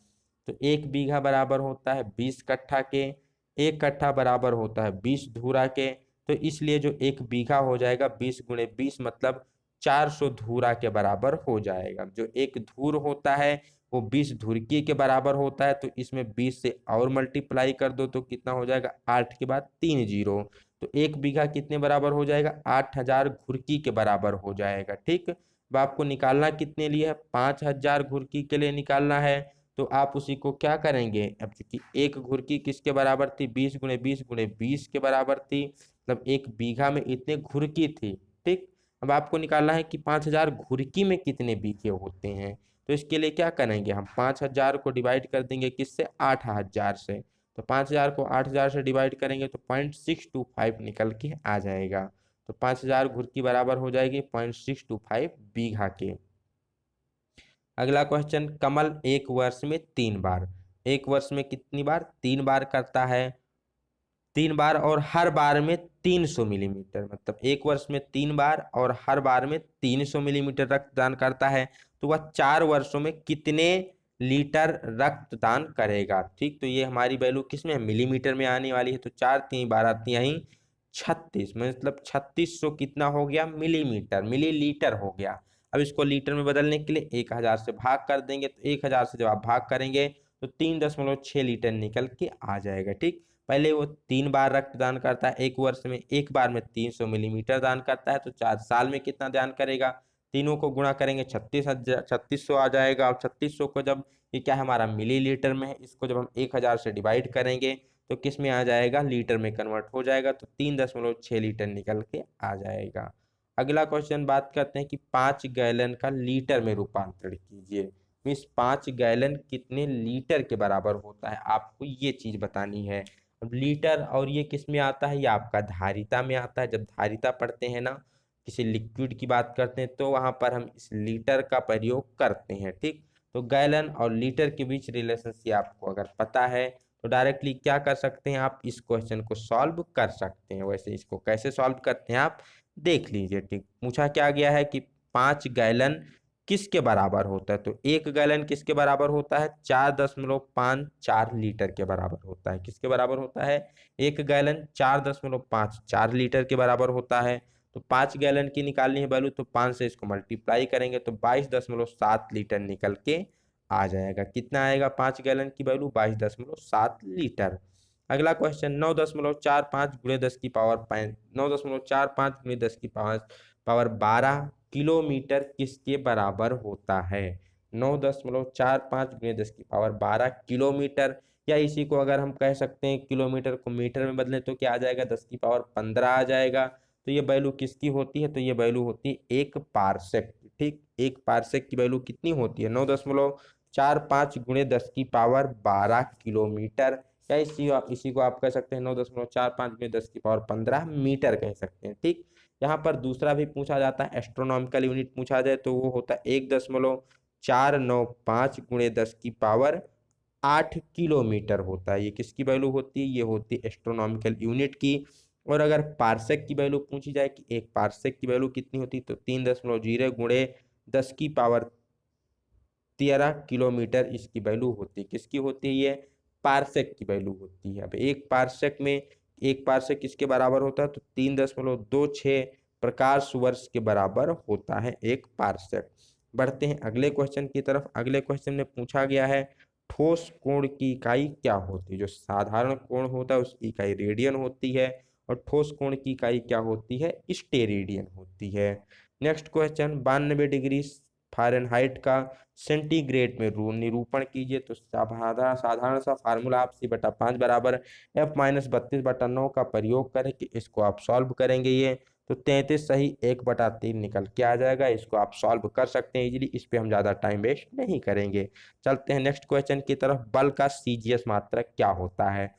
तो एक बीघा बराबर होता है 20 कट्ठा के, एक कट्ठा बराबर होता है 20 धूरा के। तो इसलिए जो एक बीघा हो जाएगा 20 गुणे 20 मतलब 400 धूरा के बराबर हो जाएगा। जो एक धूर होता है वो 20 धुरकी के बराबर होता है, तो इसमें 20 से और मल्टीप्लाई कर दो तो कितना हो जाएगा? 8 के बाद 3 जीरो, तो एक बीघा कितने बराबर हो जाएगा? 8000 घुरकी के बराबर हो जाएगा। ठीक, अब आपको निकालना कितने लिए है? 5000 घुरकी के लिए निकालना है। तो आप उसी को क्या करेंगे, अब चूंकि एक घुरकी किसके बराबर थी? 20 गुणे 20 गुणे 20 के बराबर थी, मतलब एक बीघा में इतने घुरकी थी। ठीक, अब आपको निकालना है कि 5000 घुरकी में कितने बीघे होते हैं। तो इसके लिए क्या करेंगे, हम 5000 को डिवाइड कर देंगे किससे? 8000 से। तो 5000 को 8000 से डिवाइड करेंगे तो 0.625 निकल के आ जाएगा। तो 5000 घुरकी बराबर हो जाएगी 0.625 बीघा के। अगला क्वेश्चन, कमल एक वर्ष में 3 बार, एक वर्ष में कितनी बार? 3 बार करता है, 3 बार और हर बार में 300 मिलीमीटर, मतलब एक वर्ष में 3 बार और हर बार में 300 मिलीमीटर रक्तदान करता है। तो वह 4 वर्षों में कितने लीटर रक्तदान करेगा? ठीक, तो ये हमारी वैल्यू किस में है? मिलीमीटर में आने वाली है। तो 4 3 12 3 36, मतलब 3600 कितना हो गया? मिलीमीटर, मिलीलीटर हो गया। अब इसको लीटर में बदलने के लिए 1000 से भाग कर देंगे, तो 1000 से जब आप भाग करेंगे तो 3.6 लीटर निकल के आ जाएगा। ठीक, पहले वो 3 बार रक्तदान करता है एक वर्ष में, एक बार में 300 मिलीमीटर दान करता है, तो 4 साल में कितना दान करेगा? तीनों को गुणा करेंगे 3600 आ जाएगा। और 3600 को जब, ये क्या है हमारा मिलीलीटर में है, इसको जब हम 1000 से डिवाइड करेंगे तो किस में आ जाएगा? लीटर में कन्वर्ट हो जाएगा, तो 3.6 लीटर निकल के आ जाएगा। अगला क्वेश्चन बात करते हैं कि 5 गैलन का लीटर में रूपांतरण कीजिए। मीन्स 5 गैलन कितने लीटर के बराबर होता है, आपको ये चीज बतानी है। अब लीटर और ये किस में आता है? ये आपका धारिता में आता है। जब धारिता पढ़ते हैं ना, किसी लिक्विड की बात करते हैं, तो वहां पर हम इस लीटर का प्रयोग करते हैं। ठीक, तो गैलन और लीटर के बीच रिलेशनशिप आपको अगर पता है तो डायरेक्टली क्या कर सकते हैं, आप इस क्वेश्चन को सॉल्व कर सकते हैं। वैसे इसको कैसे सॉल्व करते हैं आप देख लीजिए। ठीक, पूछा क्या गया है कि 5 गैलन किसके बराबर होता है? तो 1 गैलन किसके बराबर होता है? 4.54 लीटर के बराबर होता है। किसके बराबर होता है? 1 गैलन 4.54 लीटर के बराबर होता है। तो 5 गैलन की निकालनी है वैल्यू, तो 5 से इसको मल्टीप्लाई करेंगे तो 22.7 लीटर निकल के आ जाएगा। कितना आएगा 5 गैलन की वैल्यू? 22.7 लीटर। अगला क्वेश्चन, 9.45 गुणे 10 की पावर 9.45 गुणे 10 की पावर 12 किलोमीटर किसके बराबर होता है? 9.45 गुणे 10 की पावर 12 किलोमीटर, या इसी को अगर हम कह सकते हैं किलोमीटर को मीटर में बदलें तो क्या आ जाएगा? 10 की पावर 15 आ जाएगा। तो ये वैल्यू किसकी होती है? तो ये वैल्यू होती है 1 पारसेक। ठीक, 1 पारसेक की वैल्यू कितनी होती है? 9.45 गुणे 10 की पावर 12 किलोमीटर, या इसी को आप कह सकते हैं 9.45 गुणे 10 की पावर 15 मीटर कह सकते हैं। ठीक, यहाँ पर दूसरा भी पूछा जाता है, एस्ट्रोनॉमिकल यूनिट पूछा जाए तो वो होता है 1.495 गुणे 10 की पावर 8 किलोमीटर होता है। ये किसकी वैल्यू होती है? ये होती है एस्ट्रोनॉमिकल यूनिट की। और अगर पार्सेक की वैल्यू पूछी जाए कि 1 पार्सेक की वैल्यू कितनी होती है, तो 3.0 गुणे 10 की पावर 13 किलोमीटर इसकी वैल्यू होती है। किसकी होती है? ये पार्सेक की वैल्यू होती है। अब एक पार्सेक किसके बराबर होता है? तो 3.26 प्रकाश वर्ष के बराबर होता है एक पार्सेक। बढ़ते हैं अगले क्वेश्चन की तरफ। अगले क्वेश्चन में पूछा गया है ठोस कोण की इकाई क्या होती है? जो साधारण कोण होता है उसकी इकाई रेडियन होती है, और ठोस कोण की इकाई क्या होती है? स्टेरेडियन होती है। नेक्स्ट क्वेश्चन, 92 डिग्री फ़ारेनहाइट का सेंटीग्रेड में निरूपण कीजिए। तो साधारण सा फार्मूला आप C/5 बराबर F-32/9 का प्रयोग करें कि इसको आप सॉल्व करेंगे। ये तो 33 सही 1/3 निकल के आ जाएगा। इसको आप सॉल्व कर सकते हैं इजीली, इस पे हम ज़्यादा टाइम वेस्ट नहीं करेंगे। चलते हैं नेक्स्ट क्वेश्चन की तरफ। बल का सीजीएस मात्रक क्या होता है?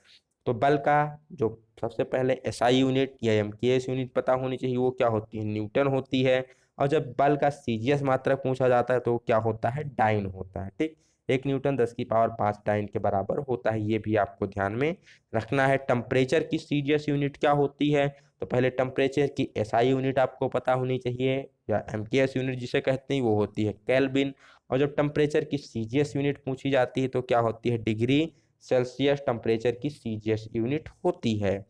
तो बल का जो सबसे पहले एसआई यूनिट या एमकेएस यूनिट पता होनी चाहिए, वो क्या होती है? न्यूटन होती है। और जब बल का सीजीएस मात्रक पूछा जाता है तो क्या होता है? डाइन होता है। ठीक, 1 न्यूटन 10⁵ डाइन के बराबर होता है, ये भी आपको ध्यान में रखना है। टेम्परेचर की सीजीएस यूनिट क्या होती है? तो पहले टेम्परेचर की एसआई यूनिट आपको पता होनी चाहिए, या एमकेएस यूनिट जिसे कहते हैं, वो होती है केल्विन। और जब टेम्परेचर की सीजीएस यूनिट पूछी जाती है तो क्या होती है? डिग्री सेल्सियस टेम्परेचर की सीजीएस यूनिट होती है।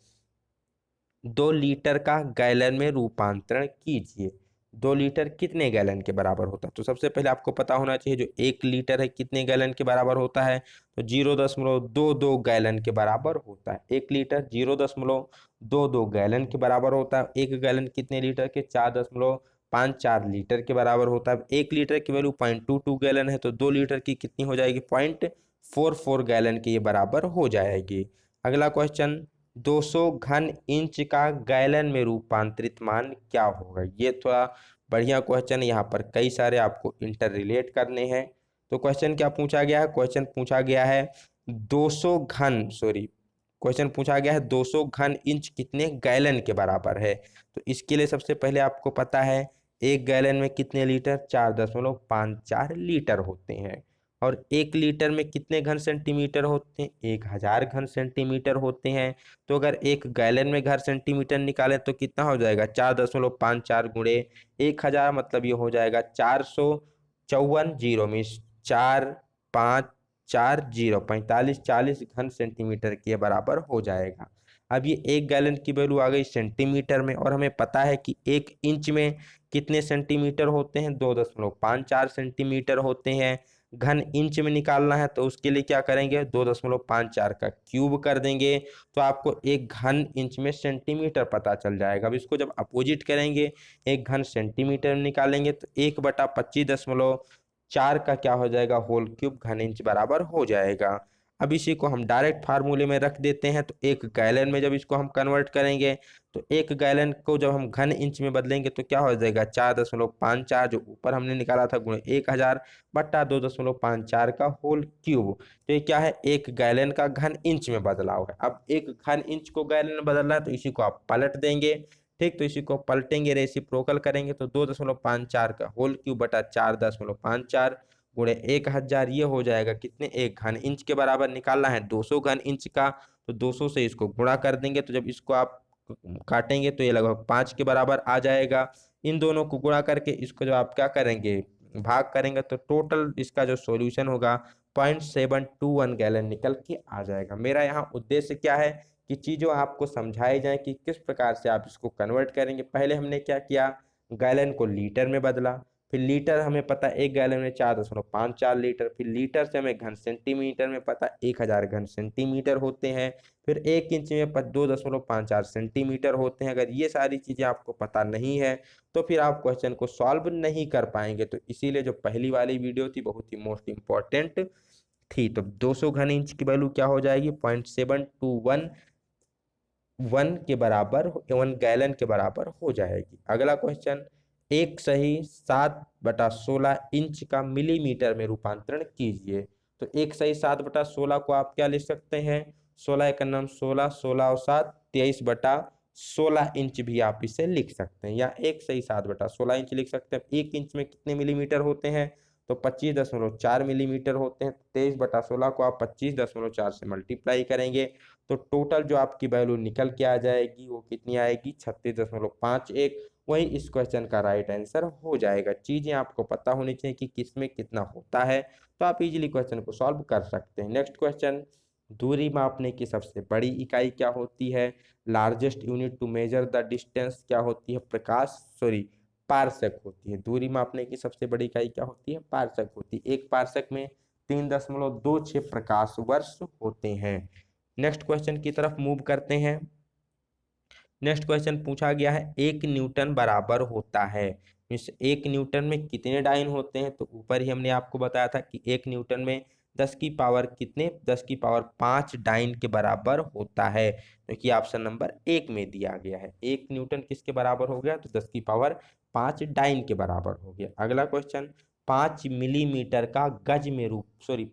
2 लीटर का गैलन में रूपांतरण कीजिए। 2 लीटर कितने गैलन के बराबर होता है? तो सबसे पहले आपको पता होना चाहिए जो 1 लीटर है कितने गैलन के बराबर होता है? तो 0.22 गैलन के बराबर होता है। 1 लीटर 0.22 गैलन के बराबर होता है। 1 गैलन कितने लीटर के? 4.54 लीटर के बराबर होता है। 1 लीटर की वैल्यू 0.22 गैलन है, तो 2 लीटर की कितनी हो जाएगी? 0.44 गैलन के ये बराबर हो जाएगी। अगला क्वेश्चन, 200 घन इंच का गैलन में रूपांतरित मान क्या होगा? ये थोड़ा बढ़िया क्वेश्चन है, यहाँ पर कई सारे आपको इंटर रिलेट करने हैं। तो क्वेश्चन क्या पूछा गया है? क्वेश्चन पूछा गया है 200 घन इंच कितने गैलन के बराबर है? तो इसके लिए सबसे पहले आपको पता है 1 गैलन में कितने लीटर? 4.54 लीटर होते हैं। और 1 लीटर में कितने घन सेंटीमीटर होते हैं? 1000 घन सेंटीमीटर होते हैं। तो अगर 1 गैलन में घन सेंटीमीटर निकालें तो कितना हो जाएगा? 4.54 गुणे 1000, मतलब ये हो जाएगा 454 जीरो मीन्स 4540 4540 घन सेंटीमीटर के बराबर हो जाएगा। अब ये 1 गैलन की वैल्यू आ गई सेंटीमीटर में, और हमें पता है कि 1 इंच में कितने सेंटीमीटर होते हैं? 2.54 सेंटीमीटर होते हैं। घन इंच में निकालना है तो उसके लिए क्या करेंगे? 2.54 का क्यूब कर देंगे, तो आपको 1 घन इंच में सेंटीमीटर पता चल जाएगा। अब इसको जब अपोजिट करेंगे, 1 घन सेंटीमीटर में निकालेंगे तो 1/25.4 का क्या हो जाएगा? होल क्यूब घन इंच बराबर हो जाएगा। अब इसी को हम डायरेक्ट फार्मूले में रख देते हैं, तो 1 गैलन में जब इसको हम कन्वर्ट करेंगे तो 1 गैलन को जब हम घन इंच में बदलेंगे तो क्या हो जाएगा? 4.54 जो ऊपर हमने निकाला था गुणे 1000 बट्टा 2.54 का होल क्यूब। तो ये क्या है? 1 गैलन का घन इंच में बदलाव है। अब 1 घन इंच को गैलन में बदलना है तो इसी को आप पलट देंगे। ठीक, तो इसी को पलटेंगे, रेसिप्रोकल करेंगे तो 2.54 का होल क्यूब बटा 4.54 गुणे 1000, ये हो जाएगा कितने? 1 घन इंच के बराबर। निकालना है 200 घन इंच का, तो 200 से इसको गुणा कर देंगे, तो जब इसको आप काटेंगे तो ये लगभग 5 के बराबर आ जाएगा। इन दोनों को गुणा करके इसको जब आप क्या करेंगे? भाग करेंगे, तो टोटल इसका जो सॉल्यूशन होगा 0.721 गैलन निकल के आ जाएगा। मेरा यहाँ उद्देश्य क्या है कि चीज़ों आपको समझाई जाए कि किस प्रकार से आप इसको कन्वर्ट करेंगे। पहले हमने क्या किया? गैलन को लीटर में बदला, फिर लीटर हमें पता 1 गैलन में 4.54 लीटर, फिर लीटर से हमें घन सेंटीमीटर में पता 1000 घन सेंटीमीटर होते हैं, फिर 1 इंच में 2.54 सेंटीमीटर होते हैं। अगर ये सारी चीज़ें आपको पता नहीं है तो फिर आप क्वेश्चन को सॉल्व नहीं कर पाएंगे। तो इसीलिए जो पहली वाली वीडियो थी बहुत ही मोस्ट इंपॉर्टेंट थी। तो 200 घन इंच की वैल्यू क्या हो जाएगी? 0.721 के बराबर, 1 गैलन के बराबर हो जाएगी। अगला क्वेश्चन, एक सही 7/16 इंच का मिलीमीटर में रूपांतरण कीजिए। तो एक सही 7/16 को आप क्या लिख सकते हैं? 16 का नाम 16, 16 और 7 23/16 इंच भी आप इसे लिख सकते हैं, या एक सही 7/16 इंच लिख सकते हैं। 1 इंच में कितने मिलीमीटर होते हैं? तो 25.4 मिलीमीटर होते हैं। 23/16 को आप 25.4 से मल्टीप्लाई करेंगे तो टोटल जो आपकी वैल्यू निकल के आ जाएगी वो कितनी आएगी? 36.51। वही इस क्वेश्चन का राइट आंसर हो जाएगा। चीज़ें आपको पता होनी चाहिए कि किस में कितना होता है, तो आप इजीली क्वेश्चन को सॉल्व कर सकते हैं। नेक्स्ट क्वेश्चन, दूरी मापने की सबसे बड़ी इकाई क्या होती है? Largest unit to measure the distance क्या होती है? पारसेक होती है। दूरी मापने की सबसे बड़ी इकाई क्या होती है? पारसेक होती है। एक पारसेक में 3.26 प्रकाश वर्ष होते हैं। नेक्स्ट क्वेश्चन की तरफ मूव करते हैं। नेक्स्ट क्वेश्चन पूछा गया है 1 न्यूटन बराबर होता है, मीन्स 1 न्यूटन में कितने डाइन होते हैं? तो ऊपर ही हमने आपको बताया था कि 1 न्यूटन में 10 की पावर कितने 10 की पावर 5 डाइन के बराबर होता है, जो कि ऑप्शन नंबर 1 में दिया गया है। 1 न्यूटन किसके बराबर हो गया, तो 10 की पावर 5 डाइन के बराबर हो गया। अगला क्वेश्चन, 5 मिलीमीटर का गज में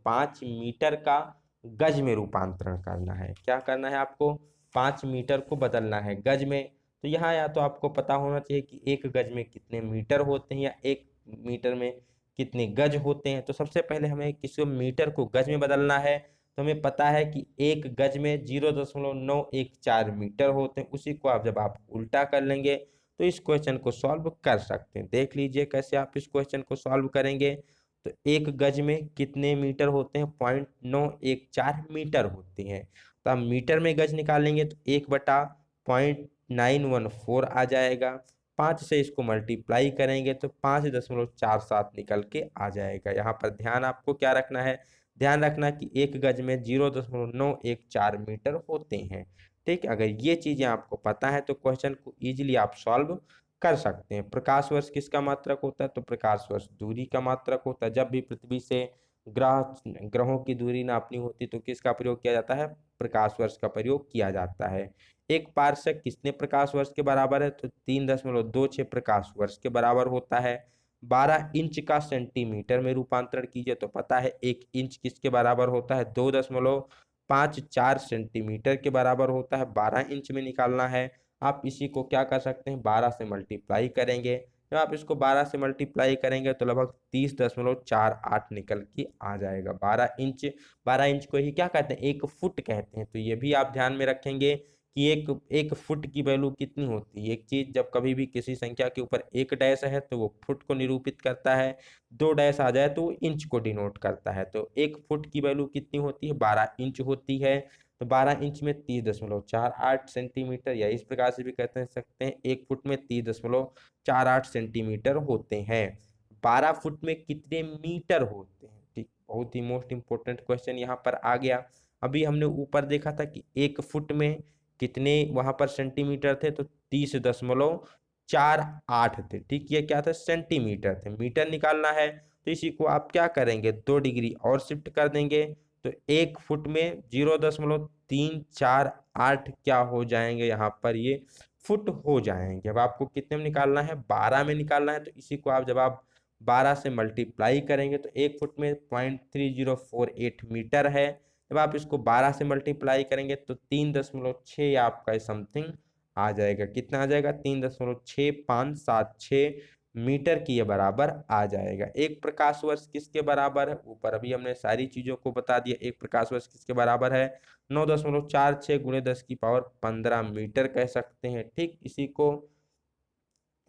5 मीटर का गज में रूपांतरण करना है। क्या करना है आपको, 5 मीटर को बदलना है गज में। तो यहाँ या तो आपको पता होना चाहिए कि एक गज में कितने मीटर होते हैं या एक मीटर में कितने गज होते हैं। तो सबसे पहले हमें किसी मीटर को गज में बदलना है। तो हमें पता है कि एक गज में 0.914 मीटर होते हैं। उसी को आप जब आप उल्टा कर लेंगे तो इस क्वेश्चन को सॉल्व कर सकते हैं। देख लीजिए कैसे आप इस क्वेश्चन को सॉल्व करेंगे। तो एक गज में कितने मीटर होते हैं, 0.914 मीटर होते हैं। तो आप मीटर में गज निकालेंगे तो 1/0.914 आ जाएगा। 5 से इसको मल्टीप्लाई करेंगे तो 5.47 निकल के आ जाएगा। यहाँ पर ध्यान आपको क्या रखना है, ध्यान रखना कि एक गज में 0.914 मीटर होते हैं। ठीक, अगर ये चीजें आपको पता है तो क्वेश्चन को इजीली आप सॉल्व कर सकते हैं। प्रकाश वर्ष किसका मात्रक होता है, तो प्रकाश वर्ष दूरी का मात्रक होता है। जब भी पृथ्वी से ग्रहों की दूरी नापनी होती तो किसका प्रयोग किया जाता है, प्रकाश वर्ष का प्रयोग किया जाता है। एक पारसेक कितने प्रकाश वर्ष के बराबर है, तो 3.26 प्रकाश वर्ष के बराबर होता है। 12 इंच का सेंटीमीटर में रूपांतरण कीजिए तो पता है 1 इंच किसके बराबर होता है, 2.54 सेंटीमीटर के बराबर होता है। 12 इंच में निकालना है। आप इसी को क्या कर सकते हैं, 12 से मल्टीप्लाई करेंगे। जब आप इसको 12 से मल्टीप्लाई करेंगे तो लगभग 30.48 निकल के आ जाएगा। 12 इंच को ही क्या कहते हैं, 1 फुट कहते हैं। तो ये भी आप ध्यान में रखेंगे कि एक फुट की वैल्यू कितनी होती है। एक चीज जब कभी भी किसी संख्या के ऊपर एक डैश है तो वो फुट को निरूपित करता है, 2 डैश आ जाए तो वो इंच को डिनोट करता है। तो एक फुट की वैल्यू कितनी होती है, 12 इंच होती है। तो 12 इंच में 30.48 सेंटीमीटर, या इस प्रकार से भी कहते सकते हैं 1 फुट में 30.48 सेंटीमीटर होते हैं। 12 फुट में कितने मीटर होते हैं, ठीक, बहुत ही मोस्ट इंपोर्टेंट क्वेश्चन यहाँ पर आ गया। अभी हमने ऊपर देखा था कि 1 फुट में कितने वहां पर सेंटीमीटर थे, तो 30.48 थे। ठीक, ये क्या था, सेंटीमीटर थे। मीटर निकालना है तो इसी को आप क्या करेंगे, 2 डिग्री और शिफ्ट कर देंगे तो 1 फुट में 0.348 क्या हो जाएंगे, यहाँ पर ये फुट हो जाएंगे। अब आपको कितने में निकालना है, 12 में निकालना है। तो इसी को आप जब आप 12 से मल्टीप्लाई करेंगे तो 1 फुट में 0.3048 मीटर है। जब आप इसको 12 से मल्टीप्लाई करेंगे तो 3.6 आपका समथिंग आ जाएगा। कितना आ जाएगा, 3.6576 मीटर की ये बराबर आ जाएगा। एक प्रकाश वर्ष किसके बराबर है, ऊपर अभी हमने सारी चीजों को बता दिया। एक प्रकाश वर्ष किसके बराबर है, 9.46 गुणे 10 की पावर 15 मीटर कह सकते हैं। ठीक, इसी को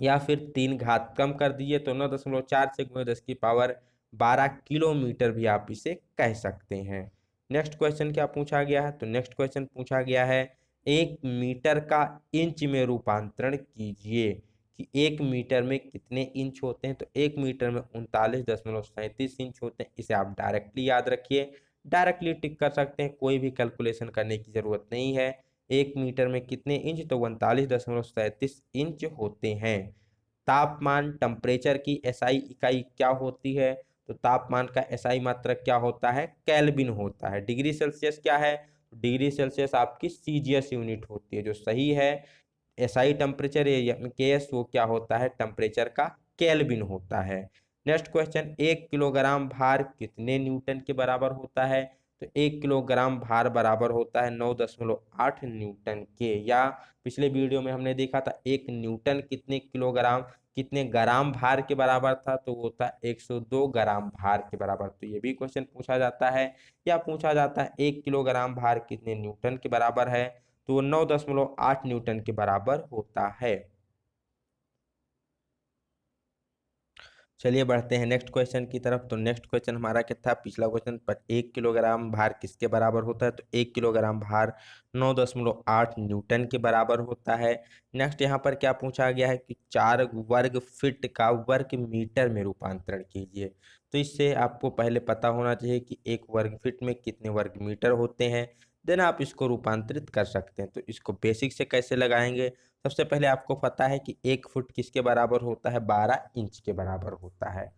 या फिर 3 घात कम कर दिए तो 9.46 गुणे 10 की पावर 12 किलोमीटर भी आप इसे कह सकते हैं। नेक्स्ट क्वेश्चन क्या पूछा गया है, तो नेक्स्ट क्वेश्चन पूछा गया है 1 मीटर का इंच में रूपांतरण कीजिए कि 1 मीटर में कितने इंच होते हैं। तो 1 मीटर में 39.37 इंच होते हैं। इसे आप डायरेक्टली याद रखिए, डायरेक्टली टिक कर सकते हैं, कोई भी कैलकुलेशन करने की जरूरत नहीं है। 1 मीटर में कितने इंच, तो 39.37 इंच होते हैं। तापमान टेम्परेचर की एसआई इकाई क्या होती है, तो तापमान का एसआई मात्रक क्या होता है, केल्विन होता है। डिग्री सेल्सियस क्या है, डिग्री सेल्सियस आपकी सीजीएस यूनिट होती है, जो सही है। एसआई टेम्परेचर केएस वो क्या होता है, टेम्परेचर का केल्विन होता है। नेक्स्ट क्वेश्चन, 1 किलोग्राम भार कितने न्यूटन के बराबर होता है, तो 1 किलोग्राम भार बराबर होता है 9.8 न्यूटन के। या पिछले वीडियो में हमने देखा था 1 न्यूटन कितने ग्राम भार के बराबर था, तो वो था 102 ग्राम भार के बराबर। तो ये भी क्वेश्चन पूछा जाता है। या पूछा जाता है 1 किलोग्राम भार कितने न्यूटन के बराबर है, तो वो 9.8 न्यूटन के बराबर होता है। चलिए बढ़ते हैं नेक्स्ट क्वेश्चन की तरफ। तो नेक्स्ट क्वेश्चन हमारा क्या था, पिछला क्वेश्चन पर 1 किलोग्राम भार किसके बराबर होता है, तो 1 किलोग्राम भार 9.8 न्यूटन के बराबर होता है। नेक्स्ट यहाँ पर क्या पूछा गया है कि 4 वर्ग फीट का वर्ग मीटर में रूपांतरण कीजिए। तो इससे आपको पहले पता होना चाहिए कि 1 वर्ग फीट में कितने वर्ग मीटर होते हैं, देन आप इसको रूपांतरित कर सकते हैं। तो इसको बेसिक से कैसे लगाएंगे, सबसे पहले आपको पता है कि 1 फुट किसके बराबर होता है, 12 इंच के बराबर होता है।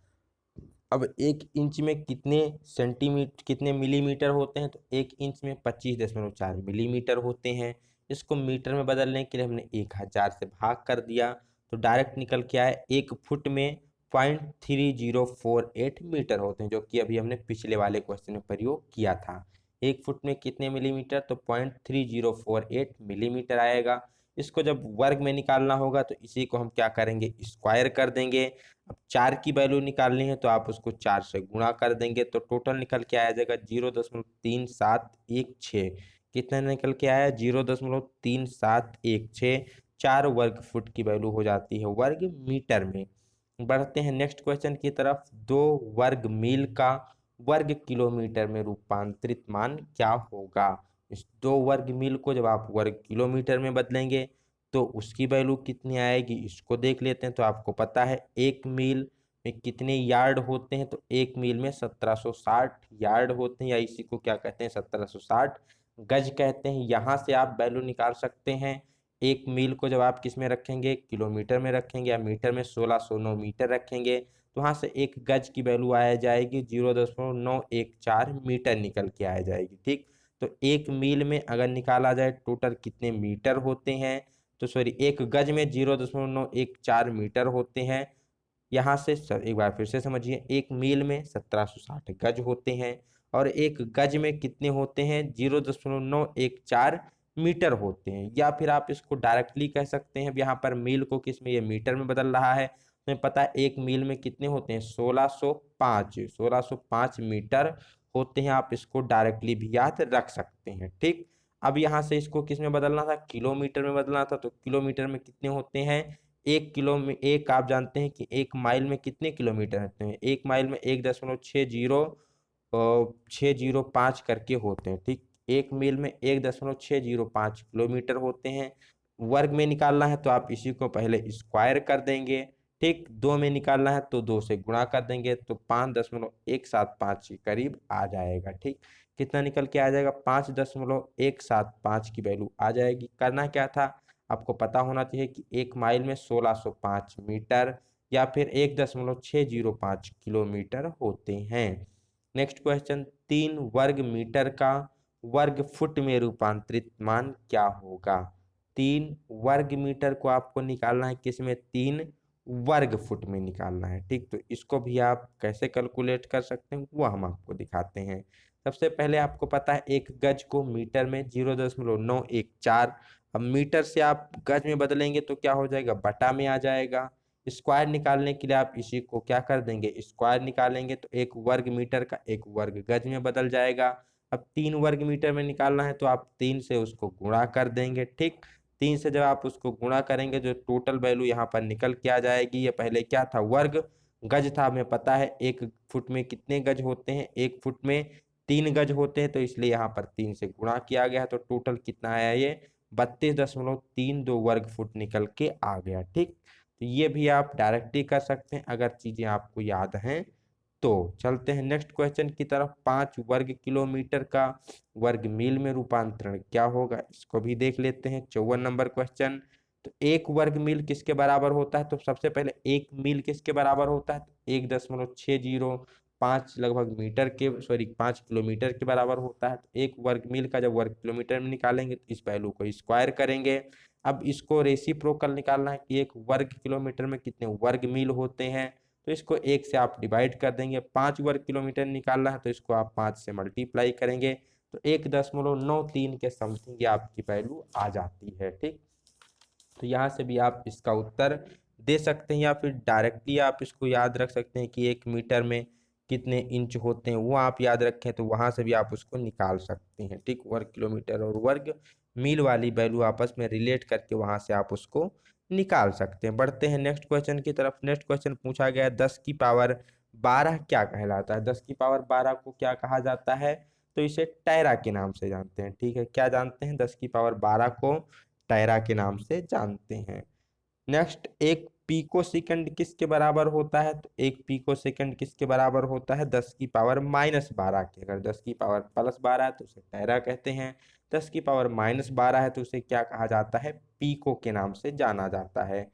अब 1 इंच में कितने सेंटीमीटर कितने मिलीमीटर होते हैं, तो 1 इंच में 25.4 मिलीमीटर होते हैं। इसको मीटर में बदलने के लिए हमने 1000 से भाग कर दिया, तो डायरेक्ट निकल के आया 1 फुट में 0.3048 मीटर होते हैं, जो कि अभी हमने पिछले वाले क्वेश्चन में प्रयोग किया था। 1 फुट में कितने मिलीमीटर, तो 0.3048 मिलीमीटर आएगा। इसको जब वर्ग में निकालना होगा तो इसी को हम क्या करेंगे, स्क्वायर कर देंगे। अब 4 की वैल्यू निकालनी है तो आप उसको 4 से गुणा कर देंगे, तो टोटल निकल के आया जाएगा 0.3716। कितना निकल के आया, 0.3716। 4 वर्ग फुट की वैल्यू हो जाती है वर्ग मीटर में। बढ़ते हैं नेक्स्ट क्वेश्चन की तरफ। 2 वर्ग मील का वर्ग किलोमीटर में रूपांतरित मान क्या होगा। इस 2 वर्ग मील को जब आप वर्ग किलोमीटर में बदलेंगे तो उसकी वैल्यू कितनी आएगी, इसको देख लेते हैं। तो आपको पता है 1 मील में कितने यार्ड होते हैं, तो 1 मील में 1760 यार्ड होते हैं, या इसी को क्या कहते हैं, 1760 गज कहते हैं। यहाँ से आप वैल्यू निकाल सकते हैं। 1 मील को जब आप किस में रखेंगे, किलोमीटर में रखेंगे, या मीटर में 1609 मीटर रखेंगे, तो वहाँ से 1 गज की वैल्यू आया जाएगी 0.914 मीटर निकल के आया जाएगी। ठीक, तो 1 मील में अगर निकाला जाए टोटल कितने मीटर होते हैं, तो सॉरी 1 गज में 0.914 मीटर होते हैं। यहाँ से एक बार फिर से समझिए, 1 मील में 1760 गज होते हैं, और 1 गज में कितने होते हैं, 0.914 मीटर होते हैं। या फिर आप इसको डायरेक्टली कह सकते हैं, यहाँ पर मील को किस में, ये मीटर में बदल रहा है, हमें पता है 1 मील में कितने होते हैं, 1605 मीटर होते हैं। आप इसको डायरेक्टली भी याद रख सकते हैं। ठीक, अब यहाँ से इसको किस में बदलना था, किलोमीटर में बदलना था, तो किलोमीटर में कितने होते हैं, 1 किलो में एक, आप जानते हैं कि 1 माइल में कितने किलोमीटर होते हैं, 1 माइल में 1.605 करके होते हैं। ठीक, 1 मील में 1.605 किलोमीटर होते हैं। वर्ग में निकालना है तो आप इसी को पहले स्क्वायर कर देंगे। ठीक, 2 में निकालना है तो 2 से गुणा कर देंगे, तो 5.175 के करीब आ जाएगा। ठीक, कितना निकल के आ जाएगा, 5.175 की वैल्यू आ जाएगी। करना क्या था, आपको पता होना चाहिए कि 1 माइल में 1605 मीटर या फिर 1.605 किलोमीटर होते हैं। नेक्स्ट क्वेश्चन, 3 वर्ग मीटर का वर्ग फुट में रूपांतरित मान क्या होगा। 3 वर्ग मीटर को आपको निकालना है किसमें, 3 वर्ग फुट में निकालना है। ठीक, तो इसको भी आप कैसे कैलकुलेट कर सकते हैं वो हम आपको दिखाते हैं। सबसे पहले आपको पता है 1 गज को मीटर में 0.914, अब मीटर से आप गज में बदलेंगे तो क्या हो जाएगा, बटा में आ जाएगा। स्क्वायर निकालने के लिए आप इसी को क्या कर देंगे, स्क्वायर निकालेंगे तो 1 वर्ग मीटर का 1 वर्ग गज में बदल जाएगा। अब 3 वर्ग मीटर में निकालना है तो आप 3 से उसको गुणा कर देंगे। ठीक, 3 से जब आप उसको गुणा करेंगे जो टोटल वैल्यू यहाँ पर निकल के आ जाएगी। ये पहले क्या था, वर्ग गज था, हमें पता है 1 फुट में कितने गज होते हैं, 1 फुट में 3 गज होते हैं, तो इसलिए यहाँ पर 3 से गुणा किया गया, तो टोटल कितना आया, ये 32.32 वर्ग फुट निकल के आ गया। ठीक, तो ये भी आप डायरेक्टली कर सकते हैं अगर चीजें आपको याद हैं तो। चलते हैं नेक्स्ट क्वेश्चन की तरफ। 5 वर्ग किलोमीटर का वर्ग मील में रूपांतरण क्या होगा, इसको भी देख लेते हैं। 54 नंबर क्वेश्चन। तो 1 वर्ग मील किसके बराबर होता है, तो सबसे पहले 1 मील किसके बराबर होता है, तो 1.605 लगभग मीटर के, सॉरी 5 किलोमीटर के बराबर होता है। तो 1 वर्ग मील का जब वर्ग किलोमीटर में निकालेंगे तो इस वैल्यू को स्क्वायर करेंगे। अब इसको रेसिप्रोकल निकालना है कि 1 वर्ग किलोमीटर में कितने वर्ग मील होते हैं, तो इसको 1 से आप डिवाइड कर देंगे। 5 वर्ग किलोमीटर निकालना है तो इसको आप 5 से मल्टीप्लाई करेंगे, तो 1.93 के समथिंग ये आपकी वैल्यू आ जाती है। ठीक, तो यहाँ से भी आप इसका उत्तर दे सकते हैं, या फिर डायरेक्टली आप इसको याद रख सकते हैं कि 1 मीटर में कितने इंच होते हैं, वो आप याद रखें तो वहाँ से भी आप उसको निकाल सकते हैं। ठीक, वर्ग किलोमीटर और वर्ग मील वाली वैल्यू आपस में रिलेट करके वहाँ से आप उसको निकाल सकते हैं। बढ़ते हैं नेक्स्ट क्वेश्चन की तरफ। नेक्स्ट क्वेश्चन पूछा गया 10 की पावर 12 क्या कहलाता है। 10 की पावर 12 को क्या कहा जाता है, तो इसे टायरा के नाम से जानते हैं। ठीक है, क्या जानते हैं, 10 की पावर 12 को टायरा के नाम से जानते हैं। नेक्स्ट, 1 पिको सेकंड किसके बराबर होता है, तो 1 पिको सेकंड किसके बराबर होता है, 10 की पावर-12 के। अगर 10 की पावर+12 है तो उसे टायरा कहते हैं, 10 की पावर-12 है तो उसे क्या कहा जाता है, पीको के नाम से जाना जाता है।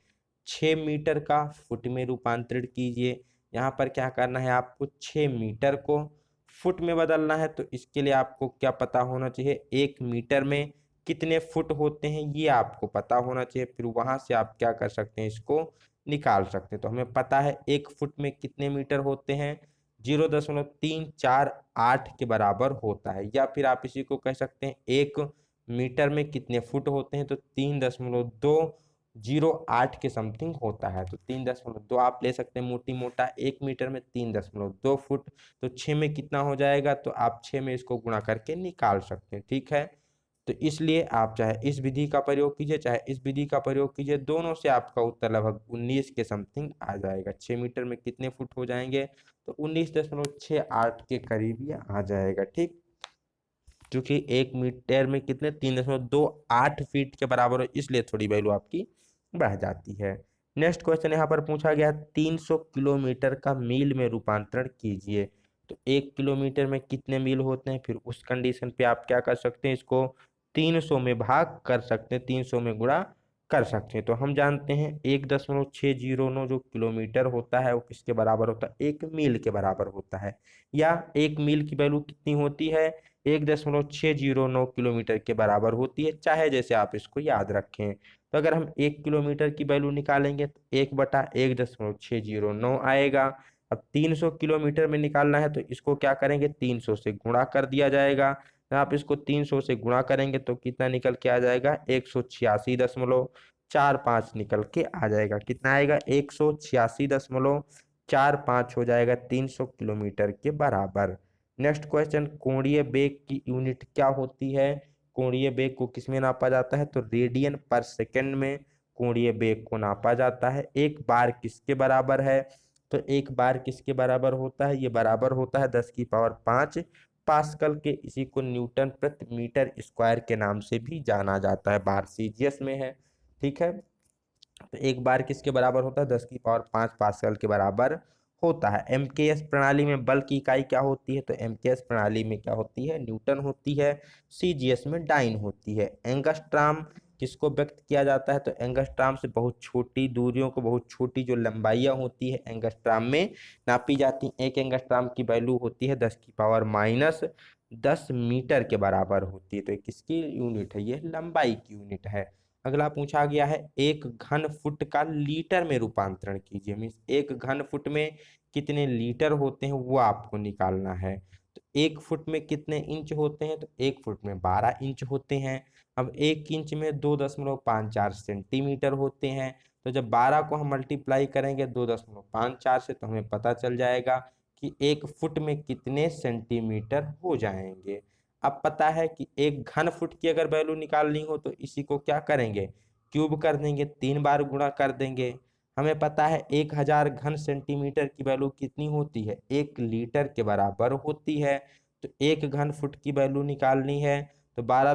6 मीटर का फुट में रूपांतरित कीजिए। यहाँ पर क्या करना है आपको, 6 मीटर को फुट में बदलना है। तो इसके लिए आपको क्या पता होना चाहिए, 1 मीटर में कितने फुट होते हैं ये आपको पता होना चाहिए। फिर वहां से आप क्या कर सकते हैं, इसको निकाल सकते हैं। तो हमें पता है 1 फुट में कितने मीटर होते हैं, 0.348 के बराबर होता है। या फिर आप इसी को कह सकते हैं 1 मीटर में कितने फुट होते हैं, तो 3.208 के समथिंग होता है। तो 3.2 आप ले सकते हैं मोटी मोटा, 1 मीटर में 3.2 फुट। तो 6 में कितना हो जाएगा, तो आप 6 में इसको गुणा करके निकाल सकते हैं। ठीक है, तो इसलिए आप चाहे इस विधि का प्रयोग कीजिए चाहे इस विधि का प्रयोग कीजिए, दोनों से आपका उत्तर लगभग 19 के समथिंग आ जाएगा। 6 मीटर में कितने फुट हो जाएंगे, तो 19.68 के करीब ये आ जाएगा। ठीक, क्योंकि 1 मीटर में कितने 3.28 फीट के बराबर हो, इसलिए थोड़ी वैल्यू आपकी बढ़ जाती है। नेक्स्ट क्वेश्चन यहाँ पर पूछा गया 300 किलोमीटर का मील में रूपांतरण कीजिए। तो 1 किलोमीटर में कितने मील होते हैं, फिर उस कंडीशन पे आप क्या कर सकते हैं, इसको 300 में भाग कर सकते हैं, 300 में गुणा कर सकते हैं। तो हम जानते हैं 1.609 जो किलोमीटर होता है वो किसके बराबर होता है, 1 मील के बराबर होता है। या 1 मील की वैल्यू कितनी होती है, 1.609 किलोमीटर के बराबर होती है, चाहे जैसे आप इसको याद रखें। तो अगर हम 1 किलोमीटर की वैल्यू निकालेंगे तो 1/1.609 आएगा। अब 300 किलोमीटर में निकालना है तो इसको क्या करेंगे, 300 से गुणा कर दिया जाएगा। तो आप इसको 300 से गुणा करेंगे तो कितना निकल के आ जाएगा, 186.45 निकल के आ जाएगा। कितना आएगा, 186.45 हो जाएगा 300 किलोमीटर के बराबर। नेक्स्ट क्वेश्चन, कोणीय बेग की यूनिट क्या होती है। कोणीय बेग को किसमें नापा जाता है, तो रेडियन पर सेकंड में कोणीय बेग को नापा जाता है। एक बार किसके बराबर है, तो एक बार किसके बराबर होता है, ये बराबर होता है 10⁵ पास्कल के। इसी को न्यूटन प्रति मीटर स्क्वायर के नाम से भी जाना जाता है, बार सीजीएस में है। ठीक है, तो एक बार किसके बराबर होता है, 10⁵ पास्कल के बराबर होता है। एमकेएस प्रणाली में बल की इकाई क्या होती है, तो एमकेएस प्रणाली में क्या होती है, न्यूटन होती है। सीजीएस में डाइन होती है। एंगस्ट्राम किसको व्यक्त किया जाता है, तो एंगस्ट्राम से बहुत छोटी दूरियों को, बहुत छोटी जो लंबाइयां होती है एंगस्ट्राम में नापी जाती हैं। एक एंगस्ट्राम की वैल्यू होती है 10⁻10 मीटर के बराबर होती है। तो ये किसकी यूनिट है, ये लंबाई की यूनिट है। अगला पूछा गया है 1 घन फुट का लीटर में रूपांतरण कीजिए। मीन्स 1 घन फुट में कितने लीटर होते हैं वो आपको निकालना है। तो 1 फुट में कितने इंच होते हैं, तो 1 फुट में 12 इंच होते हैं। अब 1 इंच में 2.54 सेंटीमीटर होते हैं। तो जब 12 को हम मल्टीप्लाई करेंगे 2.54 से, तो हमें पता चल जाएगा कि 1 फुट में कितने सेंटीमीटर हो जाएंगे। अब पता है कि 1 घन फुट की अगर वैल्यू निकालनी हो तो इसी को क्या करेंगे, क्यूब कर देंगे, 3 बार गुणा कर देंगे। हमें पता है 1000 घन सेंटीमीटर की वैल्यू कितनी होती है, 1 लीटर के बराबर होती है। तो 1 घन फुट की वैल्यू निकालनी है तो 12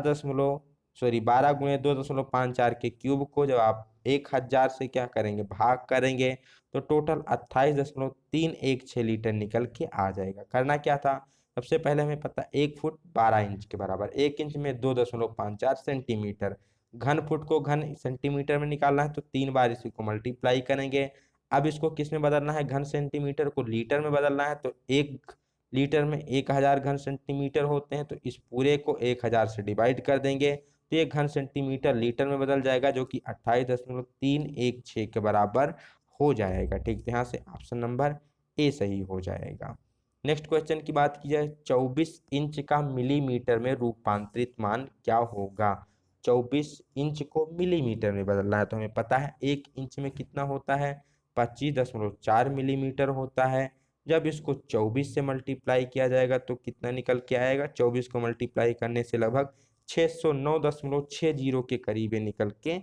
के क्यूब को जब आप 1000 से क्या करेंगे, भाग करेंगे, तो टोटल 28.316 लीटर निकल के आ जाएगा। करना क्या था, सबसे पहले हमें पता 1 फुट 12 इंच के बराबर, 1 इंच में 2.54 सेंटीमीटर, घन फुट को घन सेंटीमीटर में निकालना है तो 3 बार इसी को मल्टीप्लाई करेंगे। अब इसको किस में बदलना है, घन सेंटीमीटर को लीटर में बदलना है। तो 1 लीटर में 1000 घन सेंटीमीटर होते हैं, तो इस पूरे को 1000 से डिवाइड कर देंगे तो ये घन सेंटीमीटर लीटर में बदल जाएगा, जो कि 28.316 के बराबर हो जाएगा। ठीक, तो यहाँ से ऑप्शन नंबर ए सही हो जाएगा। नेक्स्ट क्वेश्चन की बात की जाए, 24 इंच का मिलीमीटर में रूपांतरित मान क्या होगा। 24 इंच को मिलीमीटर में बदलना है तो हमें पता है 1 इंच में कितना होता है, 25.4 मिलीमीटर होता है। जब इसको 24 से मल्टीप्लाई किया जाएगा तो कितना निकल के आएगा, 24 को मल्टीप्लाई करने से लगभग 609.60 के करीब निकल के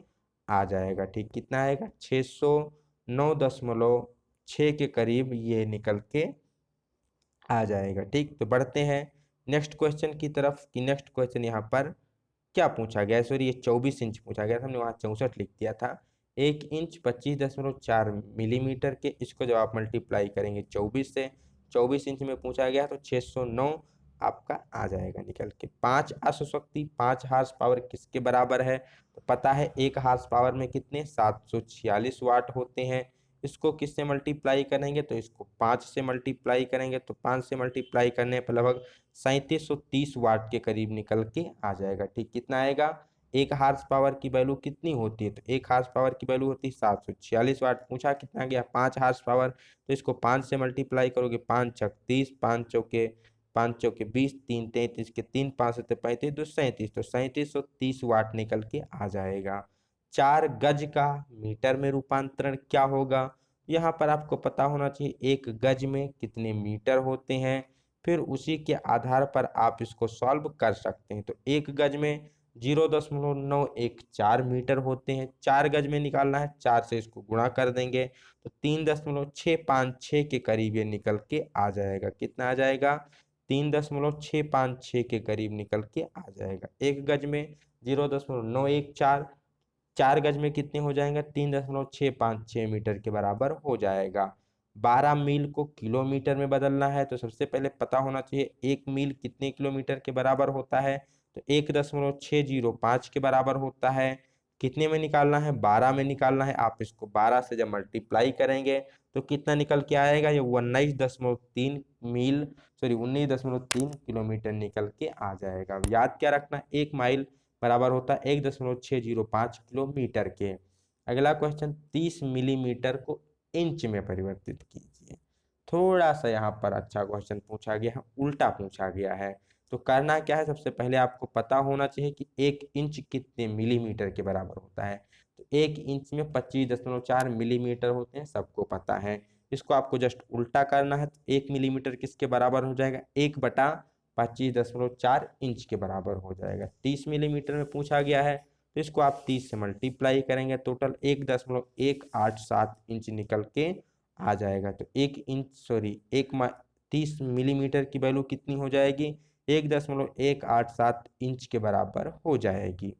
आ जाएगा। ठीक, कितना आएगा, 609.6 के करीब ये निकल के आ जाएगा। ठीक, तो बढ़ते हैं नेक्स्ट क्वेश्चन की तरफ कि नेक्स्ट क्वेश्चन यहाँ पर क्या पूछा गया, सॉरी ये 24 इंच पूछा गया था, हमने वहाँ 64 लिख दिया था। 1 इंच 25.4 मिलीमीटर के, इसको जब आप मल्टीप्लाई करेंगे 24 से, 24 इंच में पूछा गया तो 609 आपका आ जाएगा निकल के। 5 अश्वशक्ति 5 हार्स पावर किसके बराबर है, तो पता है 1 हार्स पावर में कितने 746 वाट होते हैं। इसको किससे मल्टीप्लाई करेंगे, तो इसको 5 से मल्टीप्लाई करेंगे, तो 5 से मल्टीप्लाई करने पर लगभग 3730 वाट के करीब निकल के आ जाएगा। ठीक, कितना आएगा, एक हार्स पावर की वैल्यू कितनी होती है, तो एक हार्स पावर की वैल्यू होती है 746 वाट। पूछा कितना गया, 5 हार्स पावर, तो इसको 5 से मल्टीप्लाई करोगे, 5 छक 30, 5 चौके 20, 3 33 के 3, 5 से 35, 2 37, तो 3730 वाट निकल के आ जाएगा। 4 गज का मीटर में रूपांतरण क्या होगा, यहाँ पर आपको पता होना चाहिए एक गज में कितने मीटर होते हैं, फिर उसी के आधार पर आप इसको सॉल्व कर सकते हैं। तो एक गज में 0.914 मीटर होते हैं, 4 गज में निकालना है, 4 से इसको गुणा कर देंगे तो 3.656 के करीब ये निकल के आ जाएगा। कितना आ जाएगा, 3.656 के करीब निकल के आ जाएगा। एक गज में 0.914, 4 गज में कितने हो जाएंगे, 3.656 मीटर के बराबर हो जाएगा। 12 मील को किलोमीटर में बदलना है, तो सबसे पहले पता होना चाहिए एक मील कितने किलोमीटर के बराबर होता है, तो 1.605 के बराबर होता है। कितने में निकालना है, 12 में निकालना है। आप इसको 12 से जब मल्टीप्लाई करेंगे तो कितना निकल के आएगा, ये 19.3 मील, सॉरी 19.3 किलोमीटर निकल के आ जाएगा। याद क्या रखना, एक माइल बराबर होता है 1.605 किलोमीटर के। अगला क्वेश्चन, 30 मिलीमीटर को इंच में परिवर्तित कीजिए। थोड़ा सा यहाँ पर अच्छा क्वेश्चन पूछा गया है, उल्टा पूछा गया है। तो करना क्या है, सबसे पहले आपको पता होना चाहिए कि 1 इंच कितने मिलीमीटर के बराबर होता है, तो 1 इंच में 25.4 मिलीमीटर होते हैं, सबको पता है। इसको आपको जस्ट उल्टा करना है, तो 1 मिलीमीटर किसके बराबर हो जाएगा, 1/25.4 इंच के बराबर हो जाएगा। 30 मिलीमीटर में पूछा गया है, तो इसको आप 30 से मल्टीप्लाई करेंगे, टोटल 1.187 इंच निकल के आ जाएगा। तो 30 मिलीमीटर की वैल्यू कितनी हो जाएगी, 1.187 इंच के बराबर हो जाएगी।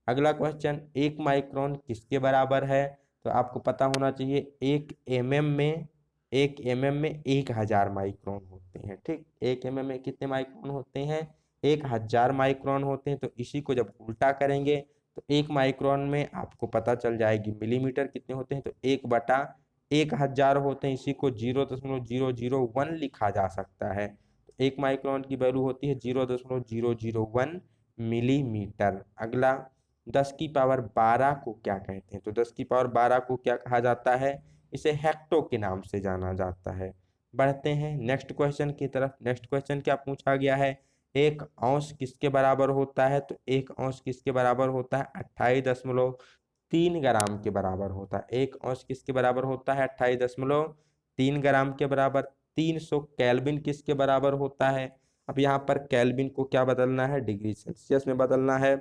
अगला क्वेश्चन, 1 माइक्रोन किसके बराबर है, तो आपको पता होना चाहिए 1 mm में 1000 माइक्रोन होते हैं। ठीक, 1 mm में कितने माइक्रोन होते हैं, 1000 माइक्रोन होते हैं। तो इसी को जब उल्टा करेंगे तो 1 माइक्रोन में आपको पता चल जाएगी मिलीमीटर कितने होते हैं, तो 1/1000 होते हैं। इसी को 0.001 लिखा जा सकता है। तो 1 माइक्रोन की वैल्यू होती है 0.001 मिलीमीटर। अगला, 10 की पावर 12 को क्या कहते हैं, तो 10 की पावर 12 को क्या कहा जाता है, इसे हेक्टो के नाम से जाना जाता है। बढ़ते हैं नेक्स्ट क्वेश्चन की तरफ। नेक्स्ट क्वेश्चन क्या पूछा गया है, 1 औंस किसके बराबर होता है, तो 1 औंस किसके बराबर होता है, 28.3 ग्राम के बराबर होता है। 1 औंस किसके बराबर होता है, 28.3 ग्राम के बराबर। 300 केल्विन किसके बराबर होता है, अब यहाँ पर केल्विन को क्या बदलना है, डिग्री सेल्सियस में बदलना है।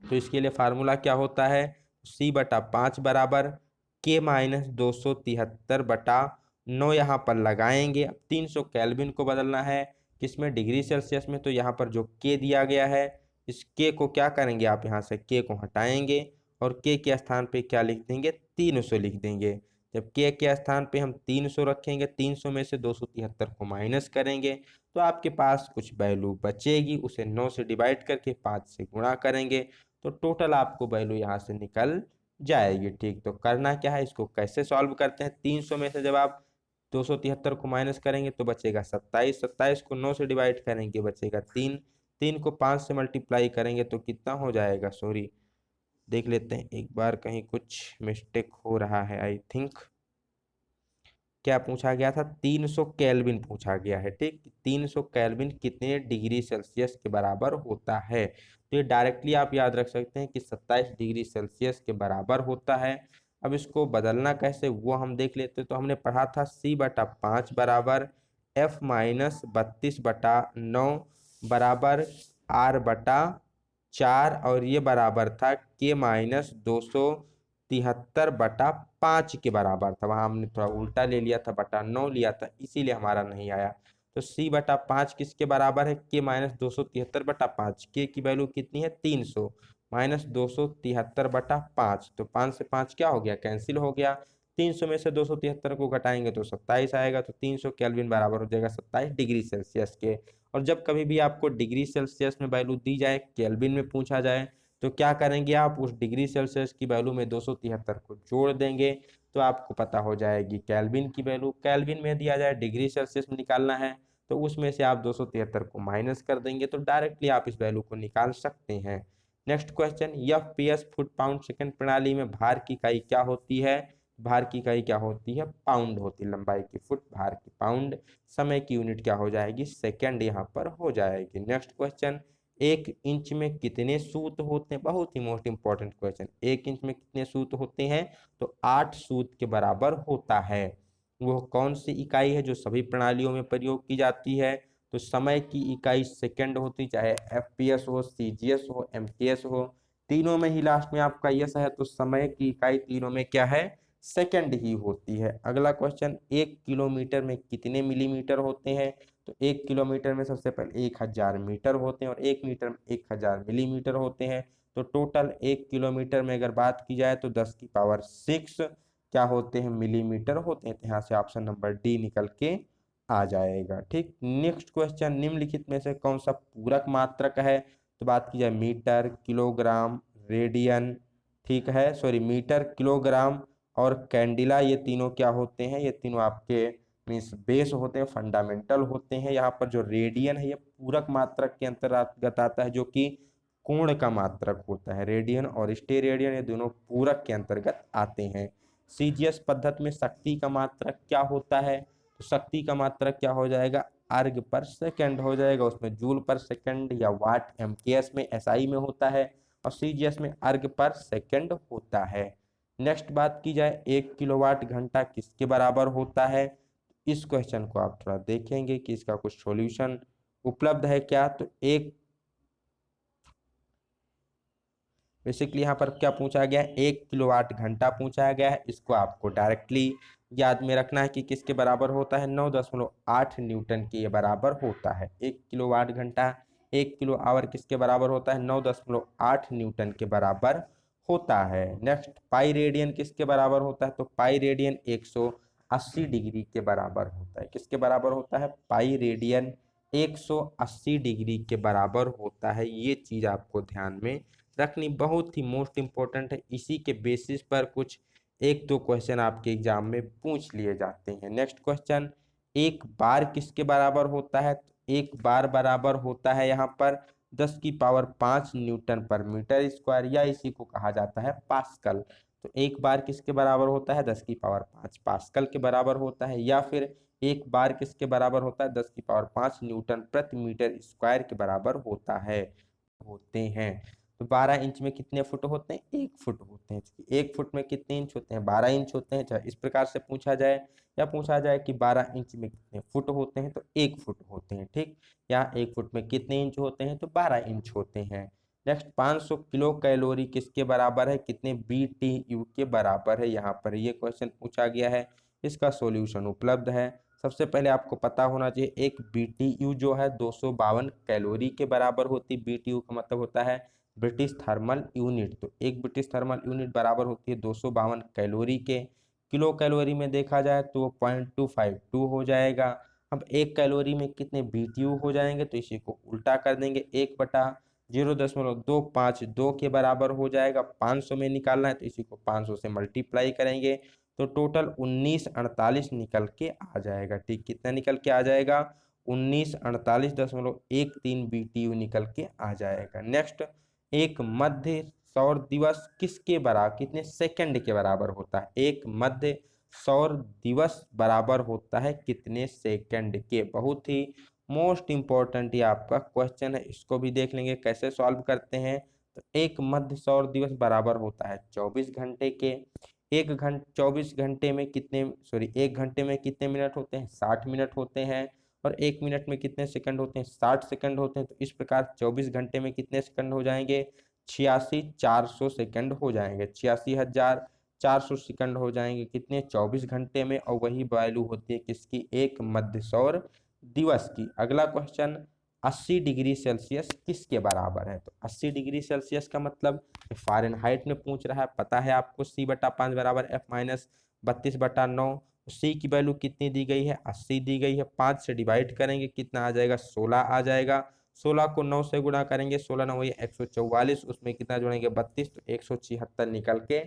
तो इसके लिए फार्मूला क्या होता है, C/5 बराबर K-273/9 यहाँ पर लगाएंगे। अब 300 केल्विन को बदलना है किसमें, डिग्री सेल्सियस में, तो यहाँ पर जो K दिया गया है, इस K को क्या करेंगे, आप यहाँ से K को हटाएंगे और K के स्थान पे क्या लिख देंगे, 300 लिख देंगे। जब K के स्थान पे हम 300 रखेंगे, 300 में से 273 को माइनस करेंगे तो आपके पास कुछ वैल्यू बचेगी, उसे 9 से डिवाइड करके 5 से गुणा करेंगे तो टोटल आपको वैल्यू यहाँ से निकल जाएगी। ठीक, तो करना क्या है, इसको कैसे सॉल्व करते हैं, 300 में से जब आप 273 को माइनस करेंगे तो बचेगा 27, 27 को 9 से डिवाइड करेंगे बचेगा 3, 3 को 5 से मल्टीप्लाई करेंगे तो कितना हो जाएगा, सॉरी देख लेते हैं एक बार, कहीं कुछ मिस्टेक हो रहा है आई थिंक। क्या पूछा गया था, 300 केल्विन पूछा गया है। ठीक, 300 केल्विन कितने डिग्री सेल्सियस के बराबर होता है, तो ये डायरेक्टली आप याद रख सकते हैं कि 27 डिग्री सेल्सियस के बराबर होता है। अब इसको बदलना कैसे वो हम देख लेते हैं। तो हमने पढ़ा था C/5 बराबर F-32/9 बराबर R/4 और ये बराबर था K-273/5 के बराबर था। वहां हमने थोड़ा उल्टा ले लिया था, बटा 9 लिया था, इसीलिए हमारा नहीं आया। तो C/5 किसके बराबर है, K-273/5। के की वैल्यू कितनी है, 300 माइनस 273/5, तो 5 से 5 क्या हो गया, कैंसिल हो गया। 300 में से 273 को घटाएंगे तो 27 आएगा। तो 300 केल्विन बराबर हो जाएगा 27 डिग्री सेल्सियस के। और जब कभी भी आपको डिग्री सेल्सियस में वैल्यू दी जाए, केल्विन में पूछा जाए, तो क्या करेंगे आप, उस डिग्री सेल्सियस की वैल्यू में 273 को जोड़ देंगे तो आपको पता हो जाएगी केल्विन की वैल्यू। केल्विन में दिया जाए डिग्री सेल्सियस में निकालना है, तो उसमें से आप 273 को माइनस कर देंगे तो डायरेक्टली आप इस वैल्यू को निकाल सकते हैं। Next question, FPS foot pound second प्रणाली में भार की इकाई क्या होती है? भार की इकाई क्या होती है? पाउंड होती है। लंबाई की फुट, भार की पाउंड, समय की यूनिट क्या हो जाएगी? सेकंड यहाँ पर हो जाएगी। नेक्स्ट क्वेश्चन, 1 इंच में कितने सूत होते हैं? बहुत ही मोस्ट इंपॉर्टेंट क्वेश्चन। 1 इंच में कितने सूत होते हैं? तो 8 सूत के बराबर होता है। वो कौन सी इकाई है जो सभी प्रणालियों में प्रयोग की जाती है? तो समय की इकाई सेकंड होती, चाहे एफपीएस हो, सीजीएस हो, एमकेएस हो, तीनों में ही लास्ट में आपका यस है, तो समय की इकाई तीनों में क्या है? सेकंड ही होती है। अगला क्वेश्चन, 1 किलोमीटर में कितने मिलीमीटर होते हैं? तो 1 किलोमीटर में सबसे पहले 1000 मीटर होते हैं और 1 मीटर में 1000 मिलीमीटर होते हैं। तो टोटल 1 किलोमीटर में अगर बात की जाए तो 10 की पावर 6 क्या होते हैं? मिलीमीटर होते हैं। तो यहाँ से ऑप्शन नंबर डी निकल के आ जाएगा। ठीक, नेक्स्ट क्वेश्चन, निम्नलिखित में से कौन सा पूरक मात्रक है? तो बात की जाए मीटर, किलोग्राम, रेडियन, ठीक है, सॉरी, मीटर, किलोग्राम और कैंडिला, ये तीनों क्या होते हैं? ये तीनों आपके मीन्स बेस होते हैं, फंडामेंटल होते हैं। यहाँ पर जो रेडियन है ये पूरक मात्रक के अंतर्गत आता है, जो कि कोण का मात्रक होता है। रेडियन और स्टेरेडियन ये दोनों पूरक के अंतर्गत आते हैं। सीजीएस पद्धति में शक्ति का मात्रक क्या होता है? तो शक्ति का मात्रक क्या हो जाएगा? अर्ग पर सेकंड हो जाएगा। उसमें जूल पर सेकंड या वाट एमकेएस में, एसआई में होता है, और सीजीएस में अर्ग पर सेकंड होता है। नेक्स्ट बात की जाए, 1 किलोवाट घंटा किसके बराबर होता है? इस क्वेश्चन को आप थोड़ा देखेंगे कि इसका कुछ सॉल्यूशन उपलब्ध है क्या। तो एक बेसिकली यहाँ पर क्या पूछा गया है? 1 किलोवाट घंटा पूछा गया है। इसको आपको डायरेक्टली याद में रखना है कि किसके बराबर होता है? 9.8 न्यूटन के बराबर होता है। 1 किलोवाट घंटा, 1 किलो आवर किसके बराबर होता है? 9.8 न्यूटन के बराबर होता है। नेक्स्ट, पाई रेडियन किसके बराबर होता है? तो पाई रेडियन 180 डिग्री के बराबर होता है। किसके बराबर होता है? पाई रेडियन 180 डिग्री के बराबर होता है। ये चीज आपको ध्यान में रखनी बहुत ही मोस्ट इंपॉर्टेंट है। इसी के बेसिस पर कुछ एक दो क्वेश्चन आपके एग्जाम में पूछ लिए जाते हैं। नेक्स्ट क्वेश्चन, एक बार किसके बराबर होता है? तो एक बार बराबर होता है यहाँ पर 10 की पावर 5 न्यूटन पर मीटर स्क्वायर, या इसी को कहा जाता है पास्कल। तो एक बार किसके बराबर होता है? 10 की पावर 5 पास्कल के बराबर होता है। या फिर एक बार किसके बराबर होता है? 10 की पावर 5 न्यूटन प्रति मीटर स्क्वायर के बराबर होता है, होते हैं। तो 12 इंच में कितने फुट होते हैं? 1 फुट होते हैं। 1 फुट में कितने इंच होते हैं? 12 इंच होते हैं। चाहे इस प्रकार से पूछा जाए या पूछा जाए कि 12 इंच में कितने फुट होते हैं, तो 1 फुट होते हैं। ठीक, या 1 फुट में कितने इंच होते हैं? तो 12 इंच होते हैं। नेक्स्ट, 500 किलो कैलोरी किसके बराबर है? कितने BTU के बराबर है? यहाँ पर ये क्वेश्चन पूछा गया है। इसका सॉल्यूशन उपलब्ध है। सबसे पहले आपको पता होना चाहिए, एक BTU जो है 252 कैलोरी के बराबर होती है। BTU का मतलब होता है ब्रिटिश थर्मल यूनिट। तो एक ब्रिटिश थर्मल यूनिट बराबर होती है 252 कैलोरी के। किलो कैलोरी में देखा जाए तो 0.252 हो जाएगा। अब एक कैलोरी में कितने BTU हो जाएंगे? तो इसी को उल्टा कर देंगे, 1/0.252 के बराबर हो जाएगा। 500 में निकालना है तो इसी को 500 से मल्टीप्लाई करेंगे तो टोटल 1948 निकल के आ जाएगा। ठीक, कितना निकल के आ जाएगा? 1948.13 BTU निकल के आ जाएगा। नेक्स्ट, एक मध्य सौर दिवस किसके बराबर, कितने सेकंड के बराबर होता है? एक मध्य सौर दिवस बराबर होता है कितने सेकंड के? बहुत ही मोस्ट इंपॉर्टेंट ये आपका क्वेश्चन है। इसको भी देख लेंगे कैसे सॉल्व करते हैं। तो एक मध्य सौर दिवस बराबर होता है 24 घंटे के। 24 घंटे में कितने, सॉरी, 1 घंटे में कितने मिनट होते हैं? 60 मिनट होते हैं। और 1 मिनट में कितने सेकंड होते हैं? 60 सेकंड होते हैं। तो इस प्रकार 24 घंटे में कितने सेकंड हो जाएंगे? 86,400 सेकंड हो जाएंगे। 86,400 सेकंड हो जाएंगे कितने? 24 घंटे में। और वही वैल्यू होती है किसकी? एक मध्य सौर दिवस की। अगला क्वेश्चन, 80 डिग्री सेल्सियस किसके बराबर है? तो 80 डिग्री सेल्सियस का मतलब फ़ारेनहाइट में पूछ रहा है। पता है आपको C/5 बराबर F-32/9। C की वैल्यू कितनी दी गई है? 80 दी गई है। 5 से डिवाइड करेंगे कितना आ जाएगा? 16 आ जाएगा। 16 को 9 से गुणा करेंगे, 16 9 वही 144, उसमें कितना जोड़ेंगे? 32, तो 176 निकल के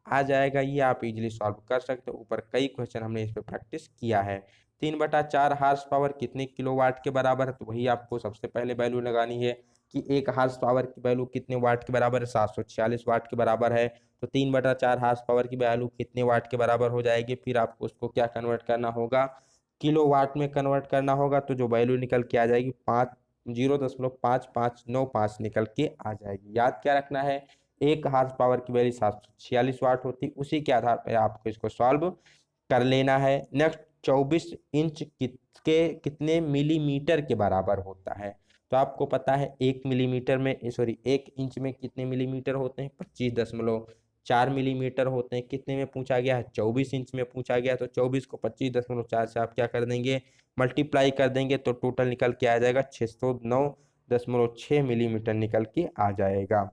आ जाएगा। ये आप इजीली सॉल्व कर सकते हो। ऊपर कई क्वेश्चन हमने इस पे प्रैक्टिस किया है। 3/4 हार्स पावर कितने किलोवाट के बराबर है, तो वही आपको सबसे पहले वैल्यू लगानी है कि 1 हार्स पावर की वैल्यू कितने वाट के बराबर है, 746 वाट के बराबर है। तो 3/4 हार्स पावर की वैल्यू कितने वाट के बराबर हो जाएगी, फिर आपको उसको क्या कन्वर्ट करना होगा, किलोवाट में कन्वर्ट करना होगा। तो जो वैल्यू निकल के आ जाएगी 0.5595 निकल के आ जाएगी। याद क्या रखना है, 1 हार्स पावर की वैल्यू 746 वाट होती, उसी के आधार पर आपको इसको सॉल्व कर लेना है। नेक्स्ट, 24 इंच कितने मिलीमीटर के बराबर होता है, तो आपको पता है 1 इंच में कितने मिलीमीटर होते हैं, 25.4 मिलीमीटर होते हैं। कितने में पूछा गया है, 24 इंच में पूछा गया, तो 24 को 25.4 से आप क्या कर देंगे, मल्टीप्लाई कर देंगे, तो टोटल निकल के आ जाएगा 609.6 मिलीमीटर निकल के आ जाएगा।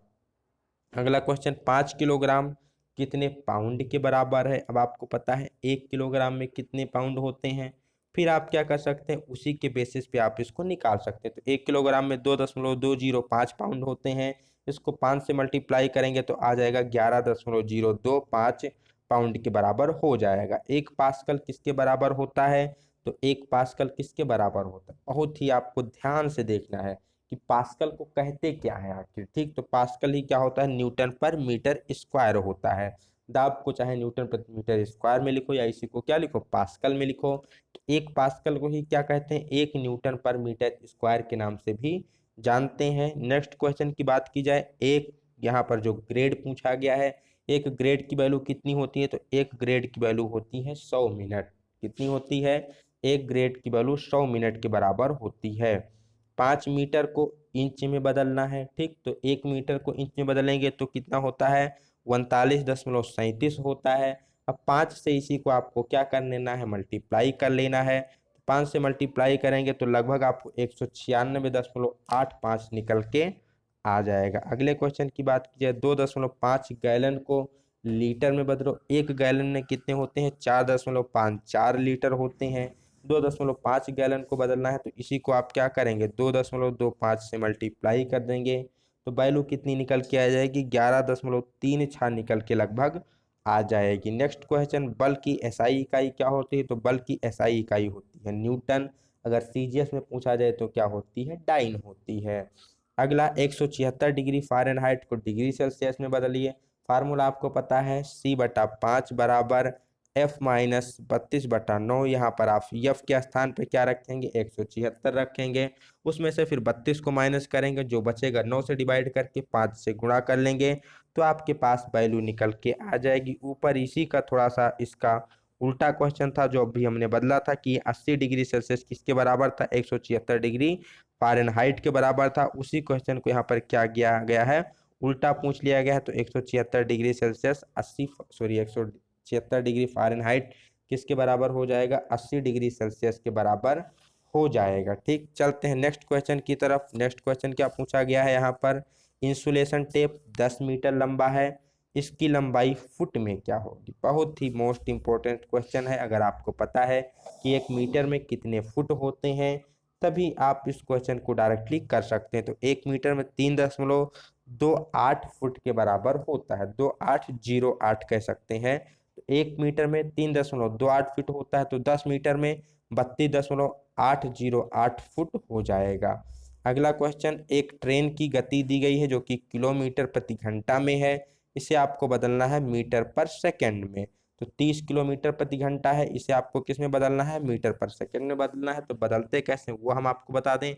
अगला क्वेश्चन, 5 किलोग्राम कितने पाउंड के बराबर है। अब आपको पता है 1 किलोग्राम में कितने पाउंड होते हैं, फिर आप क्या कर सकते हैं, उसी के बेसिस पे आप इसको निकाल सकते हैं। तो 1 किलोग्राम में 2.205 पाउंड होते हैं, इसको 5 से मल्टीप्लाई करेंगे तो आ जाएगा 11.025 पाउंड के बराबर हो जाएगा। 1 पास्कल किसके बराबर होता है, तो 1 पास्कल किसके बराबर होता है, बहुत ही आपको ध्यान से देखना है कि पास्कल को कहते क्या है आखिर। ठीक, तो पास्कल ही क्या होता है, न्यूटन पर मीटर स्क्वायर होता है। दाब को चाहे न्यूटन प्रति मीटर स्क्वायर में लिखो या इसी को क्या लिखो, पास्कल में लिखो। तो 1 पास्कल को ही क्या कहते हैं, 1 न्यूटन पर मीटर स्क्वायर के नाम से भी जानते हैं। नेक्स्ट क्वेश्चन की बात की जाए, एक यहाँ पर जो ग्रेड पूछा गया है, एक ग्रेड की वैल्यू कितनी होती है, तो एक ग्रेड की वैल्यू होती है 100 मिनट। कितनी होती है, एक ग्रेड की वैल्यू 100 मिनट के बराबर होती है। 5 मीटर को इंच में बदलना है। ठीक, तो 1 मीटर को इंच में बदलेंगे तो कितना होता है, 39.37 होता है। अब 5 से इसी को आपको क्या कर लेना है, मल्टीप्लाई कर लेना है। 5 से मल्टीप्लाई करेंगे तो लगभग आपको 196.85 निकल के आ जाएगा। अगले क्वेश्चन की बात की जाए, 2.5 गैलन को लीटर में बदलो। 1 गैलन में कितने होते हैं, 4.54 लीटर होते हैं। 2.5 गैलन को बदलना है तो इसी को आप क्या करेंगे, 2.25 से मल्टीप्लाई कर देंगे तो वैल्यू कितनी निकल के आ जाएगी, 11.36 निकल के लगभग आ जाएगी। नेक्स्ट क्वेश्चन, बल की एसआई इकाई क्या होती है, तो बल की एसआई इकाई होती है न्यूटन। अगर सीजीएस में पूछा जाए तो क्या होती है, डाइन होती है। अगला, 176 डिग्री फ़ारेनहाइट को डिग्री सेल्सियस में बदलिए। फार्मूला आपको पता है, C/5 बराबर F-32/9। यहाँ पर आप F के स्थान पे क्या रखेंगे, 176 रखेंगे। उसमें से फिर 32 को माइनस करेंगे, जो बचेगा 9 से डिवाइड करके 5 से गुणा कर लेंगे तो आपके पास वैल्यू निकल के आ जाएगी। ऊपर इसी का थोड़ा सा इसका उल्टा क्वेश्चन था जो अभी हमने बदला था कि 80 डिग्री सेल्सियस किसके बराबर था, 176 डिग्री फ़ारेनहाइट के बराबर था। उसी क्वेश्चन को यहाँ पर क्या किया गया है, उल्टा पूछ लिया गया है। तो 176 डिग्री सेल्सियस 176 डिग्री फ़ारेनहाइट किसके बराबर हो जाएगा, 80 डिग्री सेल्सियस के बराबर हो जाएगा। ठीक, चलते हैं नेक्स्ट क्वेश्चन की तरफ। नेक्स्ट क्वेश्चन क्या पूछा गया है यहाँ पर, इंसुलेशन टेप 10 मीटर लंबा है, इसकी लंबाई फुट में क्या होगी। बहुत ही मोस्ट इंपॉर्टेंट क्वेश्चन है। अगर आपको पता है कि 1 मीटर में कितने फुट होते हैं तभी आप इस क्वेश्चन को डायरेक्टली कर सकते हैं। तो 1 मीटर में 3.28 फुट के बराबर होता है, 2808 कह सकते हैं। तो 1 मीटर में 3.28 फुट होता है, तो 10 मीटर में 32.808 फुट हो जाएगा। अगला क्वेश्चन, एक ट्रेन की गति दी गई है जो कि किलोमीटर प्रति घंटा में है, इसे आपको बदलना है मीटर पर सेकंड में। तो 30 किलोमीटर प्रति घंटा है, इसे आपको किस में बदलना है, मीटर पर सेकंड में बदलना है। तो बदलते कैसे वो हम आपको बता दें,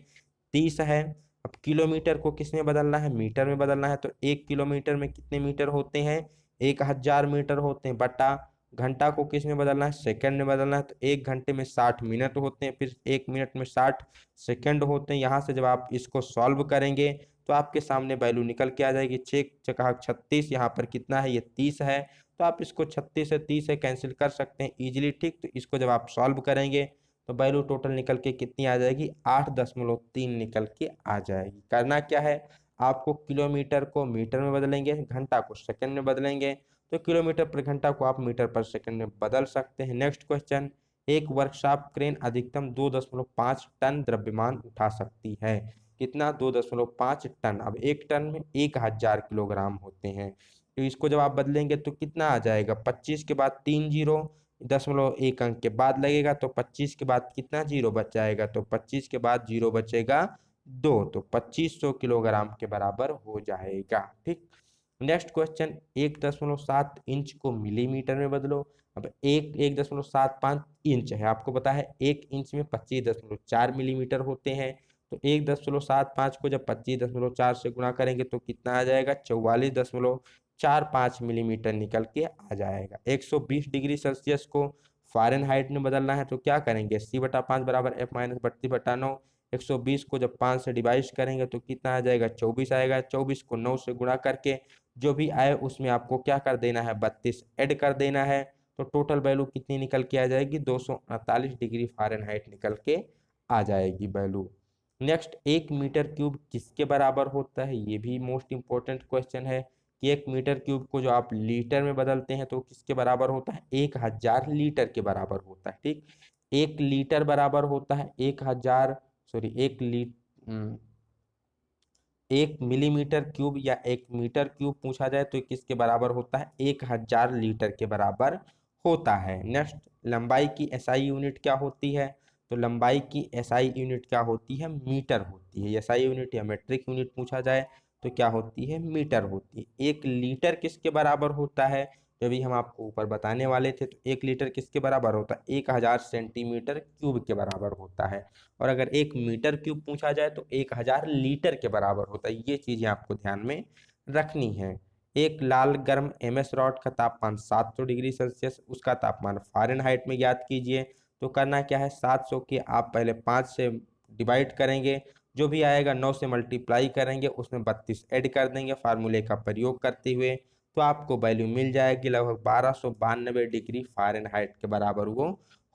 30 है। अब किलोमीटर को किस में बदलना है, मीटर में बदलना है। तो 1 किलोमीटर में कितने मीटर होते हैं, 1000 मीटर होते हैं, बटा घंटा को किस में बदलना है, सेकंड में बदलना है। तो 1 घंटे में 60 मिनट होते हैं, फिर 1 मिनट में 60 सेकंड होते हैं। यहाँ से जब आप इसको सॉल्व करेंगे तो आपके सामने वैल्यू निकल के आ जाएगी 6×36, यहाँ पर कितना है, ये 30 है। तो आप इसको 36 से 30 से कैंसिल कर सकते हैं इजीली। ठीक, तो इसको जब आप सॉल्व करेंगे तो वैल्यू टोटल निकल के कितनी आ जाएगी, 8.3 निकल के आ जाएगी। करना क्या है, आपको किलोमीटर को मीटर में बदलेंगे, घंटा को सेकंड में बदलेंगे, तो किलोमीटर पर घंटा को आप मीटर पर सेकंड में बदल सकते हैं। नेक्स्ट क्वेश्चन, एक वर्कशॉप क्रेन अधिकतम 2.5 टन द्रव्यमान उठा सकती है। कितना, 2.5 टन। अब 1 टन में 1000 किलोग्राम होते हैं। तो इसको जब आप बदलेंगे तो कितना आ जाएगा, 25 के बाद 3 जीरो, 0.1 अंक के बाद लगेगा तो 25 के बाद कितना जीरो बच जाएगा, तो 25 के बाद जीरो बचेगा 2, तो 2500 किलोग्राम के बराबर हो जाएगा। ठीक। नेक्स्ट क्वेश्चन, 1.7 इंच को मिलीमीटर में बदलो। अब 1.75 इंच है, आपको पता है 1 इंच में 25.4 मिलीमीटर होते हैं, तो 1.75 को जब 25.4 से गुणा करेंगे तो कितना आ जाएगा, 44.45 मिलीमीटर निकल के आ जाएगा। 120 डिग्री सेल्सियस को फ़ारेनहाइट में बदलना है तो क्या करेंगे, c/5 बराबर f माइनस 32/9। 120 को जब 5 से डिवाइड करेंगे तो कितना आ जाएगा, 24 आएगा। 24 को 9 से गुणा करके जो भी आए उसमें आपको क्या कर देना है, 32 ऐड कर देना है, तो टोटल वैल्यू कितनी निकल के आ जाएगी, 248 डिग्री फ़ारेनहाइट निकल के आ जाएगी वैल्यू। नेक्स्ट, 1 मीटर क्यूब किसके बराबर होता है, ये भी मोस्ट इंपॉर्टेंट क्वेश्चन है कि 1 मीटर क्यूब को जो आप लीटर में बदलते हैं तो किसके बराबर होता है, 1000 लीटर के बराबर होता है। ठीक, 1 लीटर बराबर होता है 1000, सॉरी 1 मिलीमीटर क्यूब या 1 मीटर क्यूब पूछा जाए तो किसके बराबर होता है, 1000 लीटर के बराबर होता है। नेक्स्ट, लंबाई की एसआई यूनिट क्या होती है, तो लंबाई की एसआई यूनिट क्या होती है, मीटर होती है। एसआई यूनिट या मेट्रिक यूनिट पूछा जाए तो क्या होती है, मीटर होती है। 1 लीटर किसके बराबर होता है, जो अभी हम आपको ऊपर बताने वाले थे, तो 1 लीटर किसके बराबर होता है, 1000 सेंटीमीटर क्यूब के बराबर होता है। और अगर 1 मीटर क्यूब पूछा जाए तो 1000 लीटर के बराबर होता है। ये चीज़ें आपको ध्यान में रखनी है। एक लाल गर्म एमएस रॉड का तापमान 700 डिग्री सेल्सियस, उसका तापमान फ़ारेनहाइट में ज्ञात कीजिए। तो करना क्या है, 700 के आप पहले 5 से डिवाइड करेंगे, जो भी आएगा 9 से मल्टीप्लाई करेंगे, उसमें 32 ऐड कर देंगे फार्मूले का प्रयोग करते हुए, तो आपको वैल्यू मिल जाएगी लगभग 1292 डिग्री फ़ारेनहाइट के बराबर वो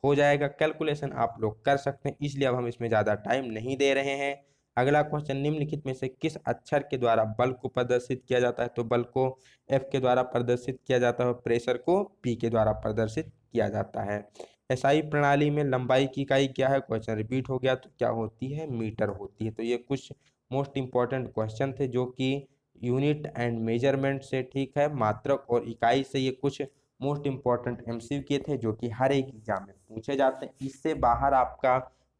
हो जाएगा। कैलकुलेशन आप लोग कर सकते हैं, इसलिए अब हम इसमें ज़्यादा टाइम नहीं दे रहे हैं। अगला क्वेश्चन, निम्नलिखित में से किस अक्षर के द्वारा बल को प्रदर्शित किया जाता है, तो बल को F के द्वारा प्रदर्शित किया जाता है, प्रेशर को P के द्वारा प्रदर्शित किया जाता है। एसआई प्रणाली में लंबाई की इकाई क्या है, क्वेश्चन रिपीट हो गया, तो क्या होती है, मीटर होती है। तो ये कुछ मोस्ट इंपॉर्टेंट क्वेश्चन थे जो कि यूनिट एंड मेजरमेंट से, ठीक है, मात्रक और इकाई से, ये कुछ मोस्ट इंपॉर्टेंट एमसीक्यू थे जो कि हर एक एग्जाम में पूछे जाते हैं। इससे बाहर आपका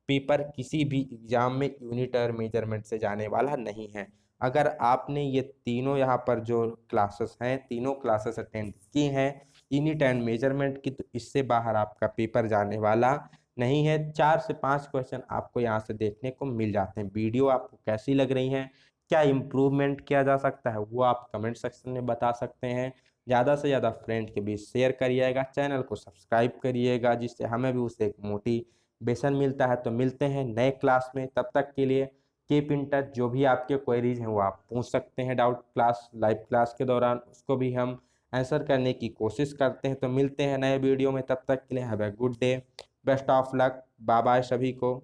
पेपर किसी भी एग्जाम में यूनिट और मेजरमेंट से जाने वाला नहीं है। अगर आपने ये तीनों यहाँ पर जो क्लासेस हैं, तीनों क्लासेस अटेंड की हैं यूनिट एंड मेजरमेंट की, तो इससे बाहर आपका पेपर जाने वाला नहीं है। 4 से 5 क्वेश्चन आपको यहाँ से देखने को मिल जाते हैं। वीडियो आपको कैसी लग रही है, क्या इम्प्रूवमेंट किया जा सकता है, वो आप कमेंट सेक्शन में बता सकते हैं। ज़्यादा से ज़्यादा फ्रेंड के बीच शेयर करिएगा, चैनल को सब्सक्राइब करिएगा, जिससे हमें भी उससे एक मोटिवेशन मिलता है। तो मिलते हैं नए क्लास में, तब तक के लिए कीप इन टच। जो भी आपके क्वेरीज हैं वो आप पूछ सकते हैं डाउट क्लास, लाइव क्लास के दौरान, उसको भी हम आंसर करने की कोशिश करते हैं। तो मिलते हैं नए वीडियो में, तब तक के लिए have a good day, best of luck, bye bye सभी को।